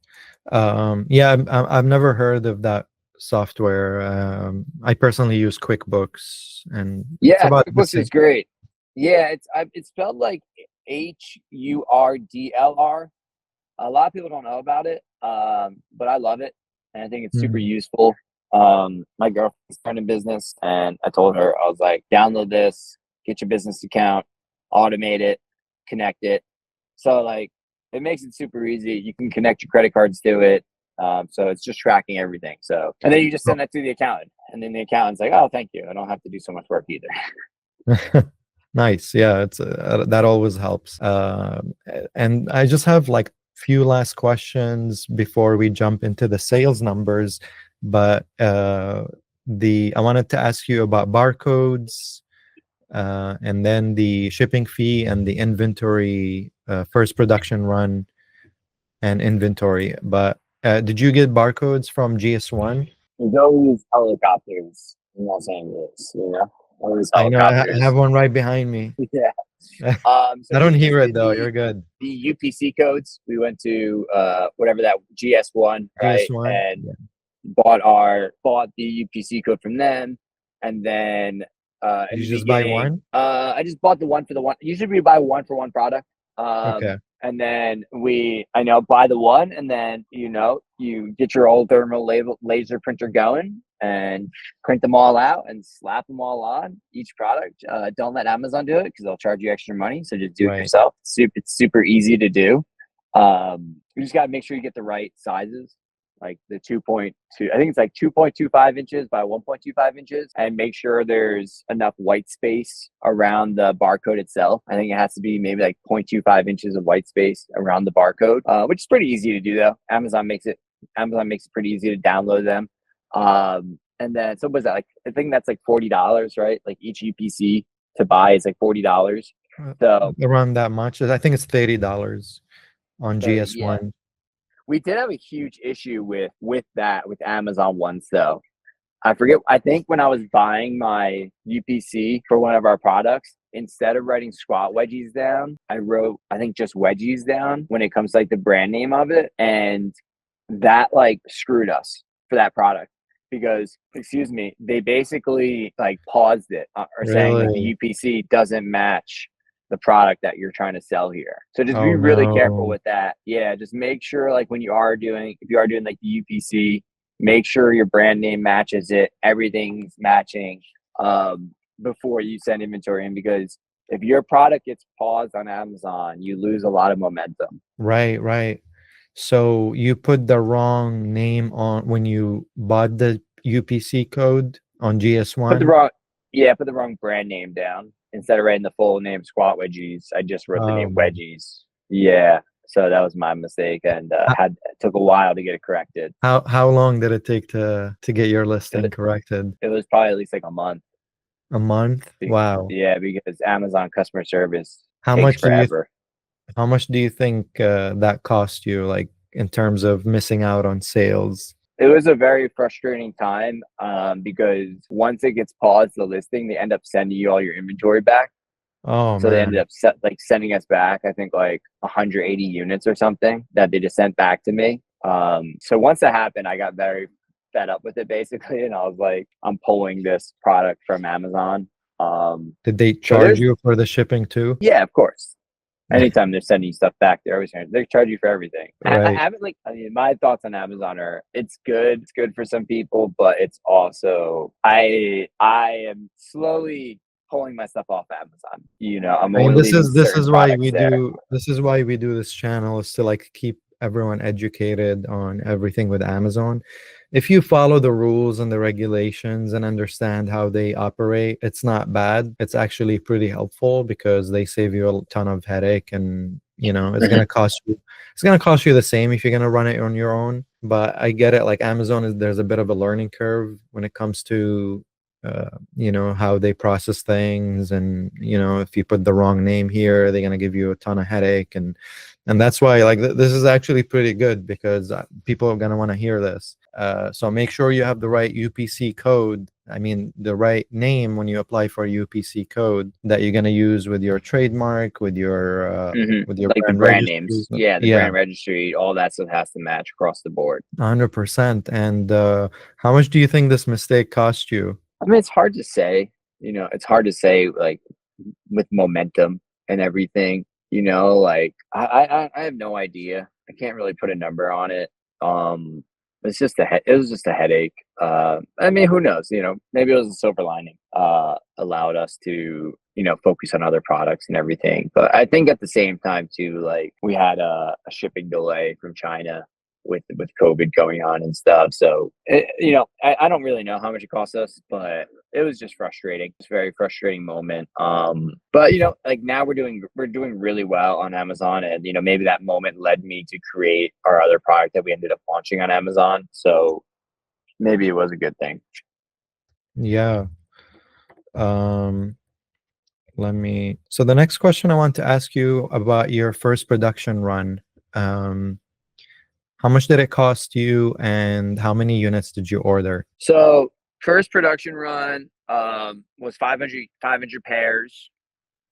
Yeah, I've never heard of that software. I personally use QuickBooks, and it's about the QuickBooks same. is great. Yeah, it's spelled like HURDLR. A lot of people don't know about it, but I love it. and I think it's super Mm. useful. My girlfriend's starting a business, and I told her, I was like, download this, get your business account, automate it, connect it. So like, it makes it super easy. You can connect your credit cards to it. So it's just tracking everything. So, and then you just send that to the accountant, and then the accountant's like, oh, thank you. I don't have to do so much work either. Nice. Yeah, it's that always helps. And I just have like few last questions before we jump into the sales numbers. But the I wanted to ask you about barcodes, and then the shipping fee and the inventory, first production run and inventory. But did you get barcodes from GS1? We go use helicopters in Los Angeles, all these I know I have helicopters. one right behind me. Yeah. So I don't we just hear it did though. You're good. the UPC codes. We went to whatever that GS1, right, GS1. and Yeah. bought the UPC code from them, and then in Did the you just buy beginning, one? I just bought the one for the one. Usually we buy one for one product, Okay. and then buy the one, and then you get your old thermal laser printer going and print them all out and slap them all on each product. Don't let Amazon do it because they'll charge you extra money. So just do it Right. yourself. It's super easy to do. You just got to make sure you get the right sizes, like the 2.2, I think it's like 2.25 inches by 1.25 inches, and make sure there's enough white space around the barcode itself. I think it has to be maybe like 0.25 inches of white space around the barcode, which is pretty easy to do though. Amazon makes it pretty easy to download them. And then so was that like, I think that's like $40, right? Like each UPC to buy is like $40. So Around that much. I think it's $30 on 30, yeah. GS1. We did have a huge issue with Amazon ones though. I forget. I think when I was buying my UPC for one of our products, instead of writing squat wedgies down, I wrote, I think, just wedgies down when it comes to like the brand name of it. And that like screwed us for that product because, excuse me, they basically like paused it or saying like the Really? UPC doesn't match the product that you're trying to sell here. So just be Oh really careful no. with that. Yeah, just make sure like when if you are doing like the UPC, make sure your brand name matches it, everything's matching before you send inventory in, because if your product gets paused on Amazon, you lose a lot of momentum. Right, right. So you put the wrong name on when you bought the UPC code on Put the GS1? wrong put the wrong brand name down. Instead of writing the full name Squat Wedgies, I just wrote the name Um, Wedgies. Yeah. So that was my mistake, and h- it took a while to get it corrected. how long did it take to get your listing It, corrected? it was probably at least like a month. A month? Wow. Yeah, because Amazon customer service How takes much do you forever. how much do you think that cost you, like in terms of missing out on sales? It was a very frustrating time because once it gets paused, the listing, they end up sending you all your inventory back. Oh So they ended man. up sending us back, I think like 180 units or something that they just sent back to me. So once that happened, I got very fed up with it basically, and I was like, I'm pulling this product from Amazon. Did they So charge you for the shipping too? yeah, of course. Anytime they're sending you stuff back, they charge you for everything. I Right. haven't my thoughts on Amazon are it's good. It's good for some people, but it's also I am slowly pulling my stuff off Amazon. I'm I mean, only leaving certain products there. this is why we do this channel, is to like keep everyone educated on everything with Amazon. If you follow the rules and the regulations and understand how they operate, it's not bad. It's actually pretty helpful because they save you a ton of headache, and it's gonna cost you the same if you're gonna run it on your own. But I get it. Like Amazon there's a bit of a learning curve when it comes to how they process things, and if you put the wrong name here, they're going to give you a ton of headache, and that's why like this is actually pretty good because people are going to want to hear this. So make sure you have the right UPC code, I mean the right name when you apply for a UPC code that you're going to use with your trademark, with your Like the brand brand registry. names, yeah, the Yeah, brand registry, all that stuff has to match across the board. 100%. And how much do you think this mistake cost you? I mean, it's hard to say. It's hard to say like with momentum and everything. Like I have no idea. I can't really put a number on it. it was just a headache. I mean, who knows? Maybe it was a silver lining. Allowed us to focus on other products and everything. But I think at the same time too, like we had a shipping delay from China with COVID going on and stuff. So I don't really know how much it cost us, but it was just frustrating. It's a very frustrating moment. But like now we're doing really well on Amazon, and maybe that moment led me to create our other product that we ended up launching on Amazon. So maybe it was a good thing. Yeah. So the next question I want to ask you about your first production run. How much did it cost you, and how many units did you order? So first production run was 500 pairs,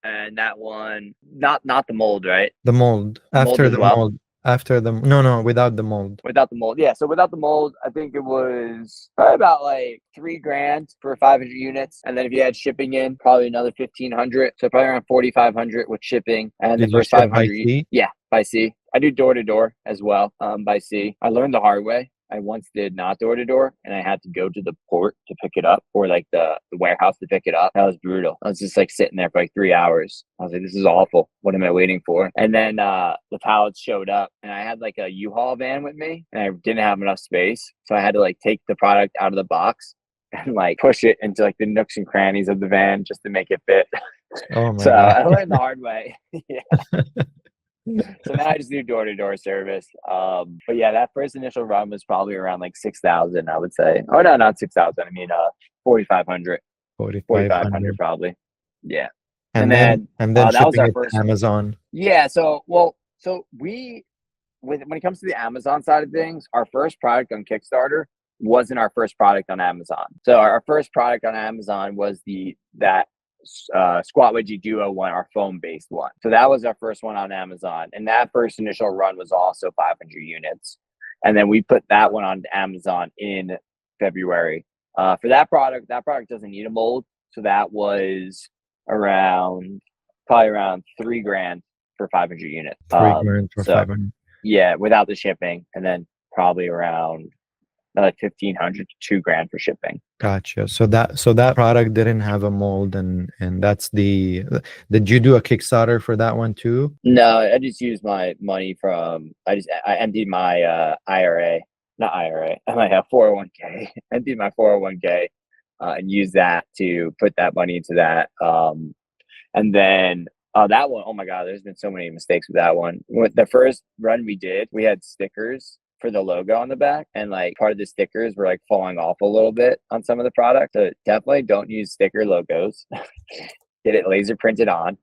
and that one not the mold, right? The mold. Mold After as the well. mold. After the no, without the mold. Without the mold, yeah. So without the mold, I think it was probably about like $3,000 for 500 units, and then if you had shipping in, probably another 1,500. So probably around 4,500 with shipping. And Did the you first ship by 500, sea? yeah, by sea. I do door to door as well, by sea. I learned the hard way. I once did not door to door, and I had to go to the port to pick it up, or like the warehouse to pick it up. That was brutal. I was just like sitting there for like 3 hours. I was like, this is awful. What am I waiting for? And then the pallets showed up, and I had like a U-Haul van with me, and I didn't have enough space, so I had to like take the product out of the box and like push it into like the nooks and crannies of the van just to make it fit. Oh my So God. I learned the hard way. Yeah. So now I just do door to door service. But yeah, that first initial run was probably around like 6,000, I would say. Oh no, not 6,000. I mean, 4,500, 4,500 4,500. probably. Yeah, and And then then that was shipping our it to first. Amazon. Yeah. So we when it comes to the Amazon side of things, our first product on Kickstarter wasn't our first product on Amazon. So our first product on Amazon was that Squat Wedgie Duo one, our foam based one. So that was our first one on Amazon, and that first initial run was also 500 units. And then we put that one on Amazon in February. For that product doesn't need a mold, so that was probably around $3,000 for 500 units. 3,000 for So 500. yeah, without the shipping, and then probably around like 1,500 to $2,000 for shipping. Gotcha. So that product didn't have a mold, and that's the. Did you do a Kickstarter for that one too? No, I just used my money from. I emptied my IRA, not IRA. I might have 401k. Emptied my 401k, and used that to put that money into that. And then that one, oh my God, there's been so many mistakes with that one. With the first run we did, we had stickers for the logo on the back, and like part of the stickers were like falling off a little bit on some of the product. So definitely don't use sticker logos. Get it laser printed on.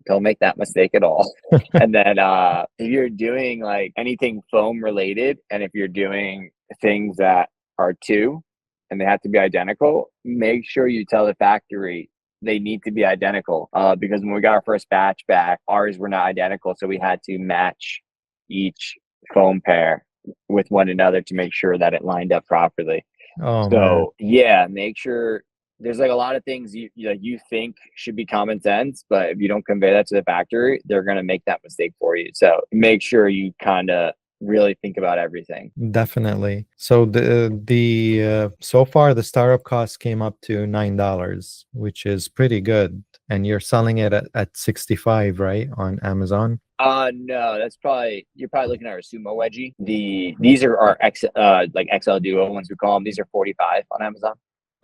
Don't make that mistake at all. And then if you're doing like anything foam related, and if you're doing things that are two and they have to be identical, make sure you tell the factory they need to be identical, because when we got our first batch back, ours were not identical, so we had to match each foam pair with one another to make sure that it lined up properly. Oh man. So yeah, make sure. There's like a lot of things you think should be common sense, but if you don't convey that to the factory, they're gonna make that mistake for you. So make sure you kind of really think about everything. Definitely. So so far the startup cost came up to $9, which is pretty good. And you're selling it at 65, right, on Amazon? No, you're probably looking at our sumo wedgie. These are our like XL Duo ones we call them. These are 45 on Amazon.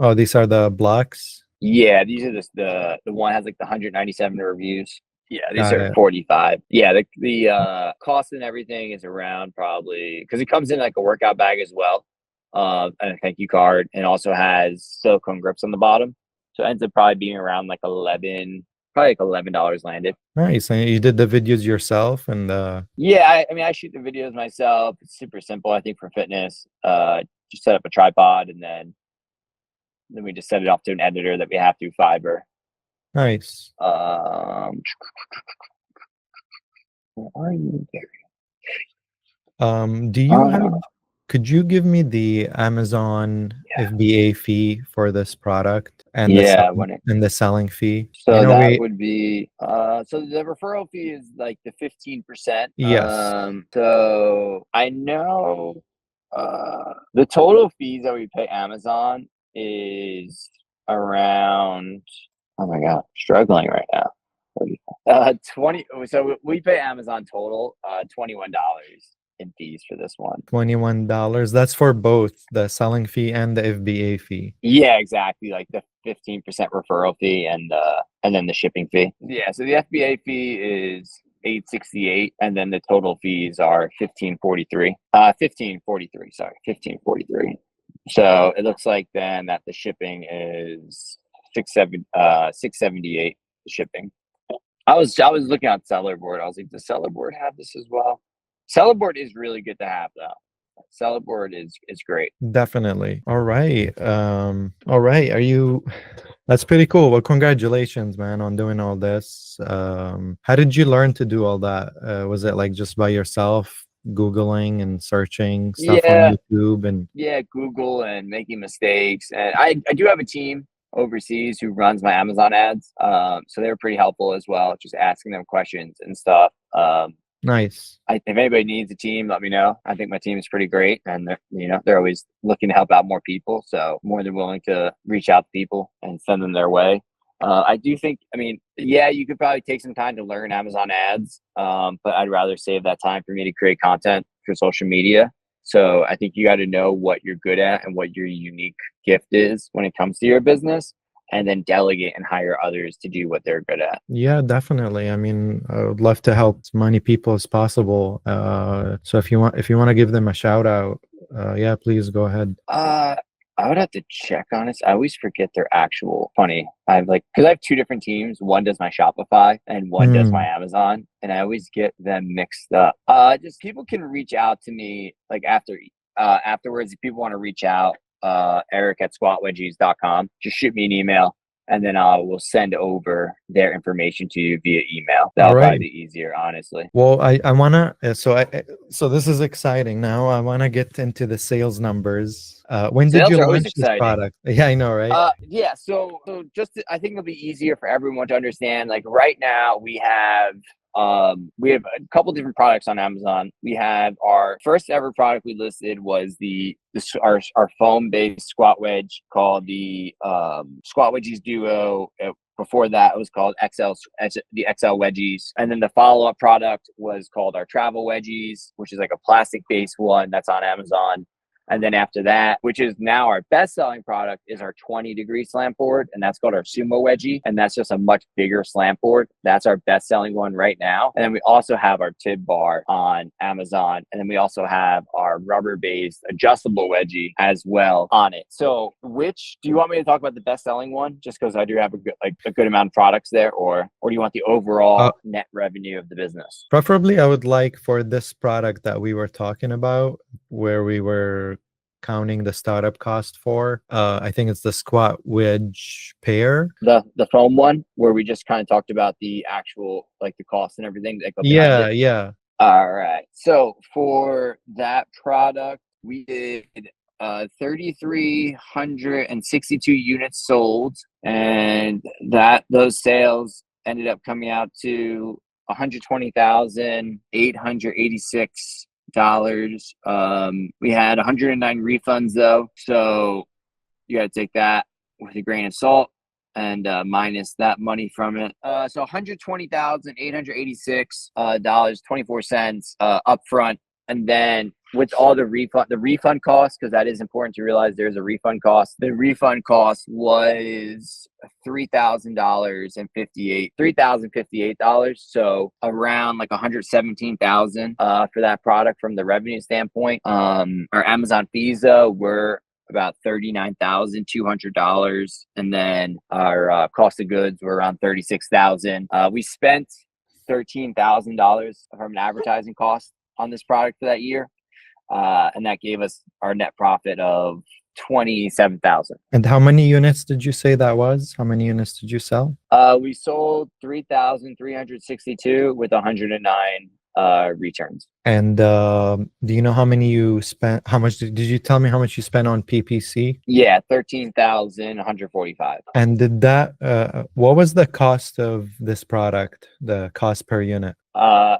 Oh, these are the blocks. Yeah, these are the one has like the 197 reviews. Yeah, these Got are it. 45. Yeah, the cost and everything is around probably, because it comes in like a workout bag as well, and a thank you card, and also has silicone grips on the bottom. So it ends up probably being around like probably like $11 landed. Nice. And you did the videos yourself, and Yeah, I mean I shoot the videos myself. It's super simple, I think, for fitness. Just set up a tripod, and then we just set it off to an editor that we have through Fiverr. nice. Where are you? Do you have, could you give me the Amazon FBA fee for this product and Yeah, the selling fee? so that would be so the referral fee is like the 15%. Yes. So I know The total fees that we pay Amazon is around, oh my God, struggling right now. 20. So we pay Amazon total $21 in fees for this one. $21. That's for both the selling fee and the FBA fee. Yeah, exactly. Like the 15% referral fee and then the shipping fee. Yeah, so the FBA fee is $868, and then the total fees are $1543. Sorry, $1543. So it looks like then that the shipping is $678. The shipping. I was looking at Seller Board. I was like, does Seller Board have this as well? Seller Board is really good to have though. Seller Board is great. Definitely. All right. All right. That's pretty cool. Well, congratulations, man, on doing all this. How did you learn to do all that? Was it like just by yourself, Googling and searching stuff on Yeah, YouTube and yeah, Google and making mistakes. And I do have a team overseas who runs my Amazon ads. So they were pretty helpful as well, just asking them questions and stuff. nice? If anybody needs a team, let me know. I think my team is pretty great, and they're always looking to help out more people. So more than willing to reach out to people and send them their way. I do think, I mean, yeah, you could probably take some time to learn Amazon ads, but I'd rather save that time for me to create content for social media. So I think you got to know what you're good at and what your unique gift is when it comes to your business, and then delegate and hire others to do what they're good at. Yeah, definitely. I mean, I would love to help as many people as possible. So if you want to give them a shout out, yeah, please go ahead. I would have to check on it. I always forget their actual funny. Because I have two different teams. One does my Shopify and one does my Amazon, and I always get them mixed up. Just people can reach out to me like afterwards if people want to reach out. Eric at squatwedgies.com. Just shoot me an email, and then I will send over their information to you via email. That'll probably be easier, honestly. Well, I wanna so this is exciting. Now I wanna get into the sales numbers. When did Sales you are always launch this exciting. product? Yeah, I know, right? Yeah. So I think it'll be easier for everyone to understand. Like right now, we have a couple different products on Amazon. We have our first ever product we listed was our foam based squat wedge called the Squat Wedgies Duo. Before that, it was called the XL wedgies. And then the follow-up product was called our travel wedgies, which is like a plastic-based one that's on Amazon. And then after that, which is now our best-selling product, is our 20-degree slant board, and that's called our sumo wedgie, and that's just a much bigger slant board. That's our best-selling one right now. And then we also have our tib bar on Amazon, and then we also have our rubber-based adjustable wedgie as well on it. So, do you want me to talk about the best-selling one, just because I do have a good amount of products there, or do you want the overall net revenue of the business? Preferably, I would like for this product that we were talking about, where we were counting the startup cost for. I think it's the squat wedge pair. The foam one where we just kind of talked about the actual like the cost and everything that go behind it. Yeah. All right. So for that product, we did 3,362 units sold, and those sales ended up coming out to $120,886. We had 109 refunds though, so you got to take that with a grain of salt and minus that money from it. So $120,886 $0.24 upfront, and then with all the refund costs, because that is important to realize there's a refund cost. The refund cost was $3,058. So around like $117,000 for that product from the revenue standpoint. Our Amazon fees though were about $39,200, and then our cost of goods were around $36,000. We spent $13,000 from an advertising cost on this product for that year. And that gave us our net profit of $27,000. And how many units did you say that was? How many units did you sell? We sold 3,362 with 109 returns. And do you know how many you spent? How much did you tell me how much you spent on PPC? Yeah, 13,145. And did that, what was the cost of this product, the cost per unit?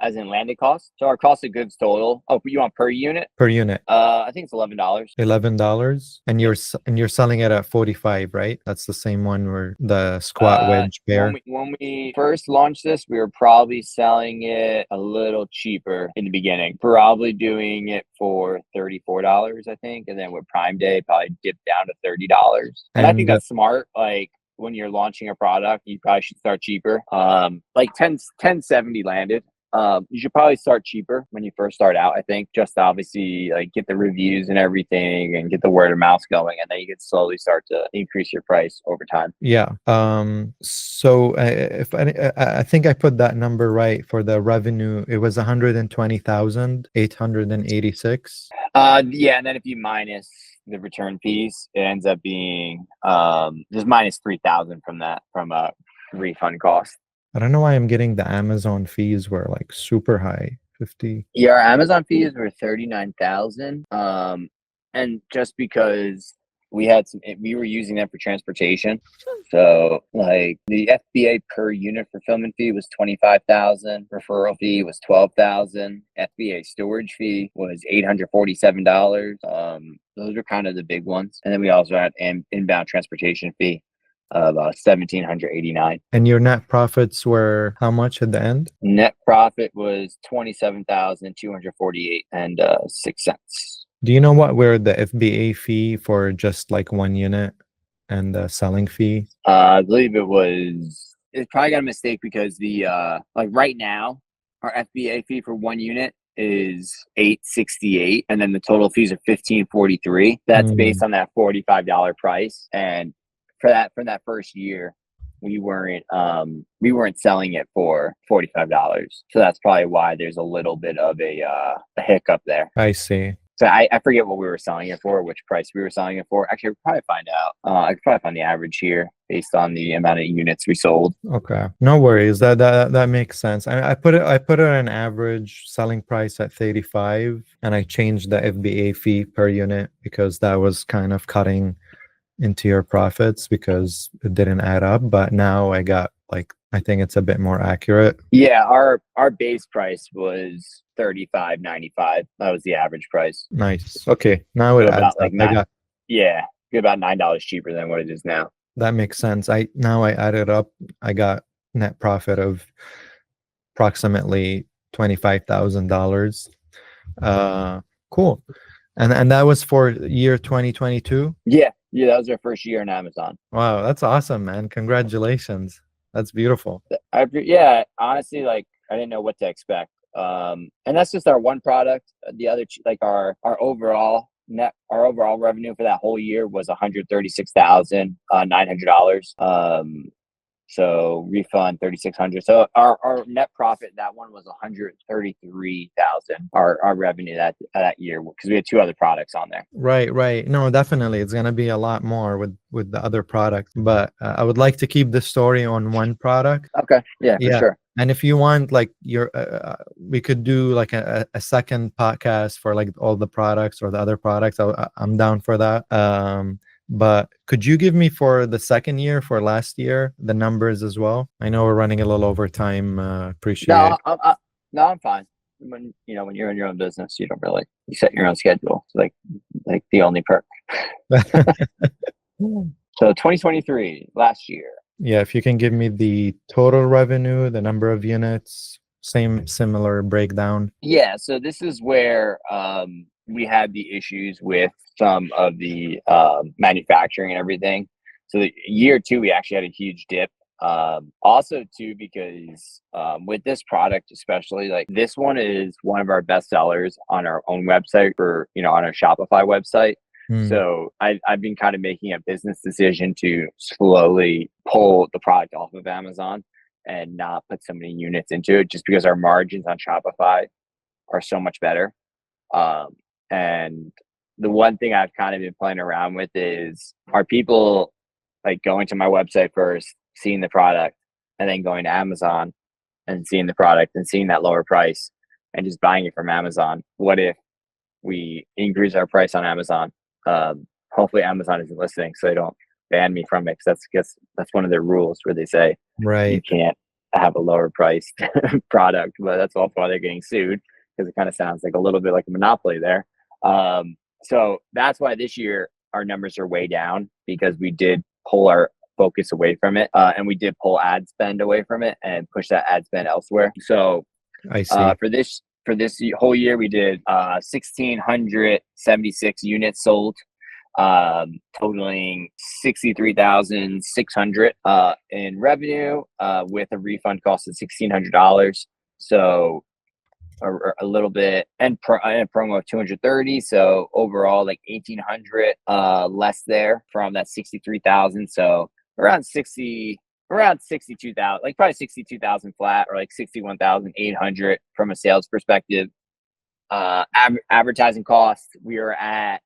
As in landed cost. So our cost of goods total. Oh, you want per unit? Per unit, I think it's $11. $11. And Yeah. you're selling it at 45, right? That's the same one where the squat wedge When pair. we first launched this, we were probably selling it a little cheaper in the beginning. Probably doing it for $34, I think, and then with Prime Day, probably dipped down to $30. And I think And that's smart. Like when you're launching a product, you probably should start cheaper. Like 1070 landed. You should probably start cheaper when you first start out, I think, just to obviously like get the reviews and everything and get the word of mouth going, and then you can slowly start to increase your price over time. yeah, so if I think I put that number right for the revenue, it was 120,886. Yeah, and then if you minus the return fees, it ends up being just minus 3,000 from a refund cost. I don't know why I'm getting the Amazon fees were like super high, 50. Yeah, our Amazon fees were 39,000. And just because we were using them for transportation. So like the FBA per unit fulfillment fee was 25,000, referral fee was 12,000, FBA storage fee was $847. Those are kind of the big ones. And then we also had an inbound transportation fee of 1,789. And your net profits were how much at the end? Net profit was 27,248 and 6 cents. Do you know what were the FBA fee for just like one unit and the selling fee? I believe it probably got a mistake because the like right now our FBA fee for one unit is $868, and then the total fees are $1543. That's based Mm. on that $45 price. And from that first year, we weren't selling it for $45. So that's probably why there's a little bit of a hiccup there. I see. So I forget what we were selling it for, which price we were selling it for. Actually, I could probably find out. I could probably find the average here based on the amount of units we sold. Okay, no worries. That makes sense. I put it an average selling price at 35, and I changed the FBA fee per unit because that was kind of cutting into your profits because it didn't add up. But now I got like I think it's a bit more accurate. Yeah, our base price was $35.95. That was the average price. Nice. Okay, now it So adds about up. like I nine. got Yeah, about $9 cheaper than what it is now. that makes sense. I added up. I got net profit of approximately $25,000. Uh, cool. And that was for year 2022. Yeah, that was our first year on Amazon. Wow, that's awesome, man. Congratulations. That's beautiful. Yeah, honestly, like I didn't know what to expect. And that's just our one product. The other, like our overall revenue for that whole year was $136,900. So refund 3,600. So our net profit that one was 133,000. Our revenue that year because we had two other products on there. Right, right. No, definitely, it's gonna be a lot more with the other products. But I would like to keep the story on one product. Okay, yeah, for Yeah. sure. And if you want, like we could do like a second podcast for like all the products or the other products. I'm down for that. But could you give me for the second year, for last year, the numbers as well? I know we're running a little over time. Appreciate No, it. no, I'm fine. When you're in your own business, you don't really you set your own schedule. It's like the only perk. So 2023, last year. Yeah, if you can give me the total revenue, the number of units, similar breakdown. Yeah, so this is where we had the issues with some of the manufacturing and everything. So the year two, we actually had a huge dip. Also too, because with this product, especially like this one is one of our best sellers on our own website on our Shopify website. So I've been kind of making a business decision to slowly pull the product off of Amazon and not put so many units into it just because our margins on Shopify are so much better. And the one thing I've kind of been playing around with is, are people like going to my website first, seeing the product, and then going to Amazon and seeing the product and seeing that lower price, and just buying it from Amazon. What if we increase our price on Amazon? Hopefully Amazon isn't listening, so they don't ban me from it, because that's one of their rules where they say you Right. can't have a lower priced product. But that's also why they're getting sued, because it kind of sounds like a little bit like a monopoly there. So that's why this year our numbers are way down, because we did pull our focus away from it, and we did pull ad spend away from it and push that ad spend elsewhere. So I see. for this whole year, we did 1,676 units sold, totaling 63,600 in revenue, with a refund cost of $1,600. So a little bit, and a promo of 230. So overall, like 1,800 less there from that 63,000. So around 62,000, like probably 62,000 flat, or like 61,800 from a sales perspective. Advertising costs, we are at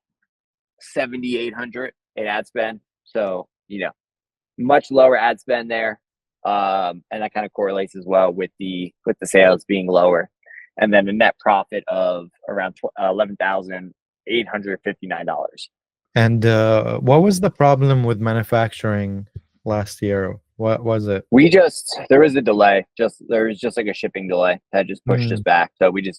7,800 in ad spend. So, much lower ad spend there. And that kind of correlates as well with the sales being lower. And then a net profit of around $11,859. And what was the problem with manufacturing last year? What was it? There was a delay. There was just like a shipping delay that just pushed us back. So it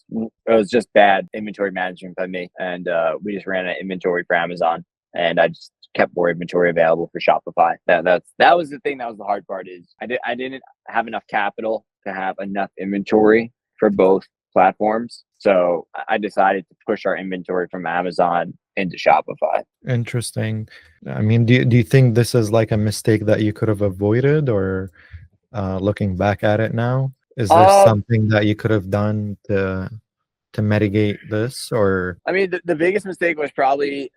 was just bad inventory management by me. And we just ran out of inventory for Amazon, and I just kept more inventory available for Shopify. That was the thing. That was the hard part, is I didn't have enough capital to have enough inventory for both platforms. So I decided to push our inventory from Amazon into Shopify. Interesting. I mean, do you think this is like a mistake that you could have avoided, or looking back at it now, is there something that you could have done to mitigate this? Or I mean, the biggest mistake was probably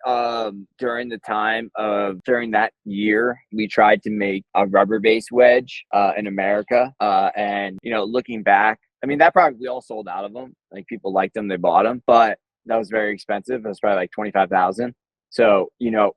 during that year, we tried to make a rubber-based wedge in America. And, looking back, I mean, that product, we all sold out of them. Like, people liked them, they bought them, but that was very expensive. It was probably like 25,000. So,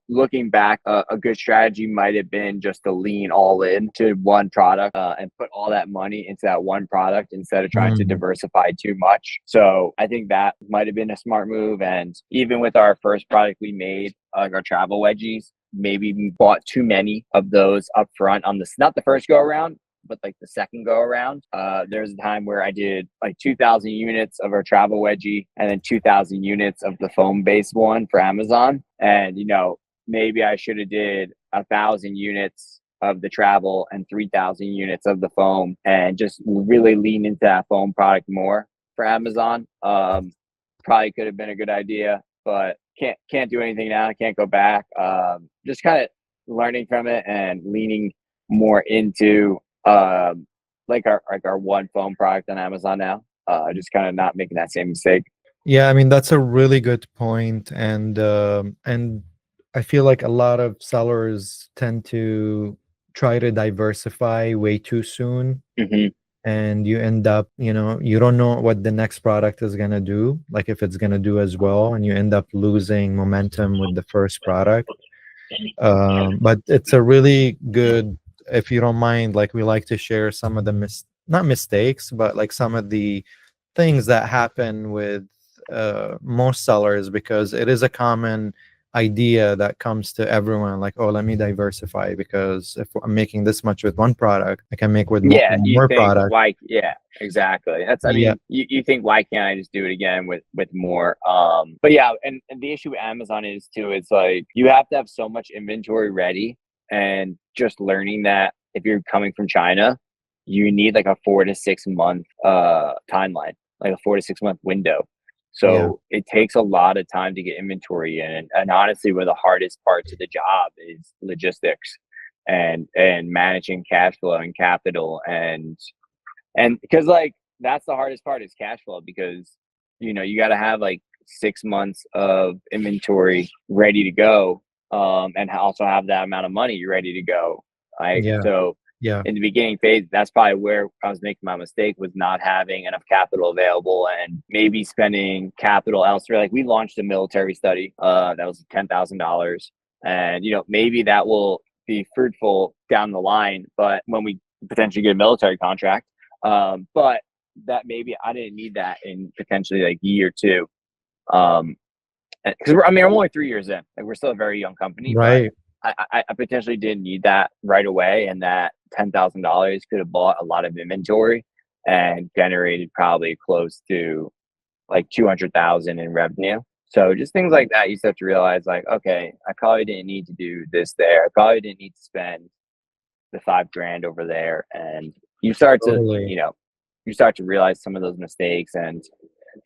looking back, a good strategy might have been just to lean all in to one product, and put all that money into that one product instead of trying to diversify too much. So I think that might have been a smart move. And even with our first product we made, like our travel wedgies, maybe we bought too many of those up front on not the first go around, but like the second go around. There's a time where I did like 2,000 units of our travel wedgie, and then 2,000 units of the foam based one for Amazon. And, maybe I should have did 1,000 units of the travel and 3,000 units of the foam, and just really lean into that foam product more for Amazon. Probably could have been a good idea, but can't do anything now. Can't go back. Just kind of learning from it and leaning more into like our one foam product on Amazon now. Just kind of not making that same mistake. Yeah, I mean, that's a really good point. And I feel like a lot of sellers tend to try to diversify way too soon. And you end up, you don't know what the next product is going to do, like if it's going to do as well, and you end up losing momentum with the first product. But it's a really good, if you don't mind, like, we like to share some of the not mistakes, but like some of the things that happen with most sellers, because it is a common idea that comes to everyone, like, oh, let me diversify, because if I'm making this much with one product, I can make with more product. Why? Yeah, exactly. I mean, you think, why can't I just do it again with more? But yeah, and the issue with Amazon is too, it's like you have to have so much inventory ready, and just learning that if you're coming from China, you need like a 4 to 6 month timeline, like a 4 to 6 month window. So it takes a lot of time to get inventory in. And honestly, one of the hardest parts of the job is logistics and managing cash flow and capital. And because like, that's the hardest part, is cash flow, because, you got to have like 6 months of inventory ready to go. And also have that amount of money ready to go. Right. So in the beginning phase, that's probably where I was making my mistake, was not having enough capital available, and maybe spending capital elsewhere. Like, we launched a military study that was $10,000, and maybe that will be fruitful down the line, but when we potentially get a military contract. But that maybe I didn't need that in potentially like year two. Because I'm only 3 years in. Like we're still a very young company, but Right. I potentially didn't need that right away, and that $10,000 could have bought a lot of inventory and generated probably close to like 200,000 in revenue. So just things like that, you start to realize like, okay, I probably didn't need to do this there. I probably didn't need to spend the 5 grand over there, and you start to, Totally. you start to realize some of those mistakes. And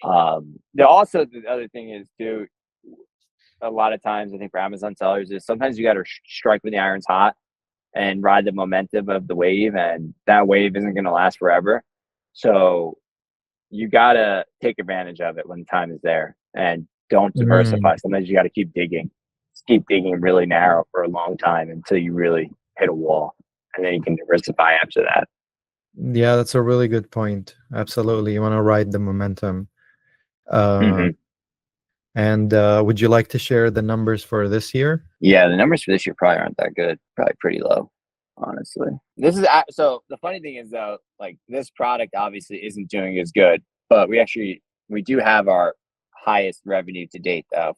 also the other thing is too, a lot of times I think for Amazon sellers is sometimes you got to strike when the iron's hot and ride the momentum of the wave, and that wave isn't going to last forever. So you got to take advantage of it when the time is there, and don't Mm. diversify. Sometimes you got to keep digging, just keep digging really narrow for a long time until you really hit a wall, and then you can diversify after that. Yeah, that's a really good point. Absolutely. You want to ride the momentum. Uh, Hmm. and would you like to share the numbers for this year? Yeah, the numbers for this year probably aren't that good. Probably pretty low, honestly. This is so the funny thing is though, like this product obviously isn't doing as good, but we do have our highest revenue to date for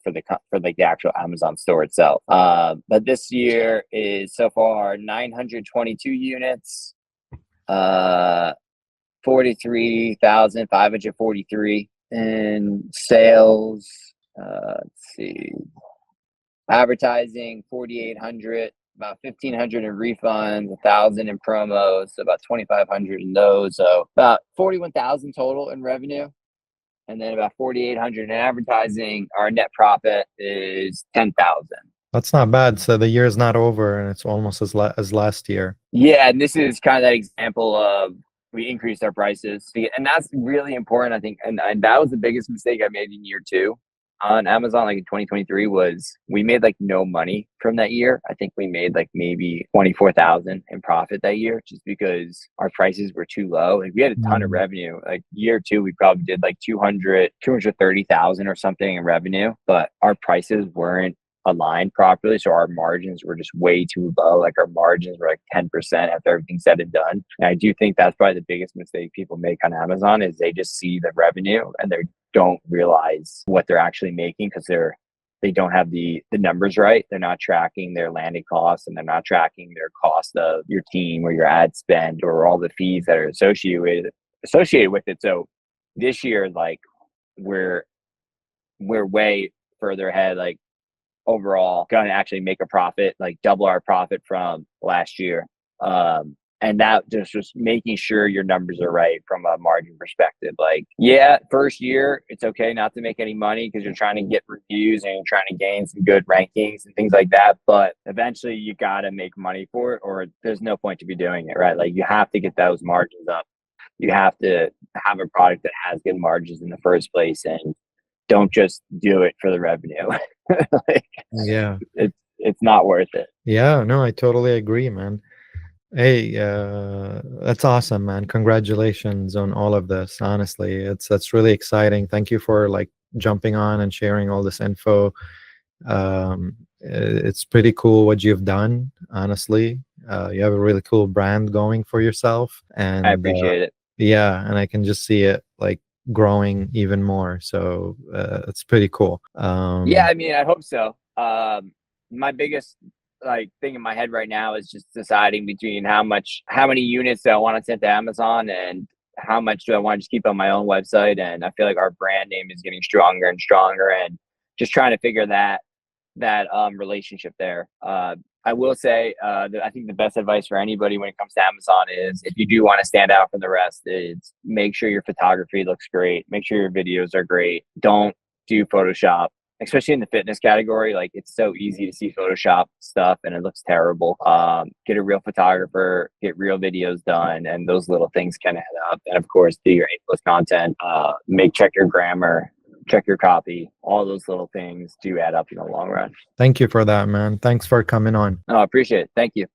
for like the actual Amazon store itself. But this year is so far 922 units, 43,543 in sales. Let's see. Advertising 4,800, about 1,500 in refunds, 1,000 in promos, so about 2,500 in those. So about 41,000 total in revenue, and then about 4,800 in advertising. Our net profit is 10,000. That's not bad. So the year is not over, and it's almost as last year. Yeah, and this is kind of that example of we increased our prices, and that's really important, I think. And that was the biggest mistake I made in year two on Amazon, like in 2023, was we made like no money from that year. I think we made like maybe 24,000 in profit that year, just because our prices were too low. Like we had a ton of Mm. revenue. Like year two, we probably did like 230,000 or something in revenue, but our prices weren't aligned properly. So our margins were just way too low. Like our margins were like 10% after everything said and done. And I do think that's probably the biggest mistake people make on Amazon is they just see the revenue and they don't realize what they're actually making because they don't have the numbers right. They're not tracking their landing costs, and they're not tracking their cost of your team or your ad spend or all the fees that are associated with it. So this year, like we're way further ahead. Like overall going to actually make a profit, like double our profit from last year. And that just making sure your numbers are right from a margin perspective. Like, yeah, first year, it's okay not to make any money because you're trying to get reviews and you're trying to gain some good rankings and things like that. But eventually you got to make money for it, or there's no point to be doing it, right? Like you have to get those margins up. You have to have a product that has good margins in the first place, and don't just do it for the revenue. Like, Yeah. it's not worth it. Yeah. No, I totally agree, man. Hey, that's awesome, man. Congratulations on all of this. Honestly, that's really exciting. Thank you for like jumping on and sharing all this info. It's pretty cool what you've done, honestly. You have a really cool brand going for yourself, I and appreciate it. yeah, and I can just see it like growing even more. So it's pretty cool. Yeah, I mean, I hope so. My biggest like thing in my head right now is just deciding between how many units do I want to send to Amazon and how much do I want to just keep on my own website. And I feel like our brand name is getting stronger and stronger, and just trying to figure that relationship there. I will say that I think the best advice for anybody when it comes to Amazon is if you do want to stand out from the rest, is make sure your photography looks great, make sure your videos are great. Don't do Photoshop, especially in the fitness category. Like it's so easy to see Photoshop stuff and it looks terrible. Get a real photographer, get real videos done, and those little things can add up. And of course, do your A+ content. Check your grammar, check your copy. All those little things do add up in the long run. Thank you for that, man. Thanks for coming on. No, I appreciate it. Thank you.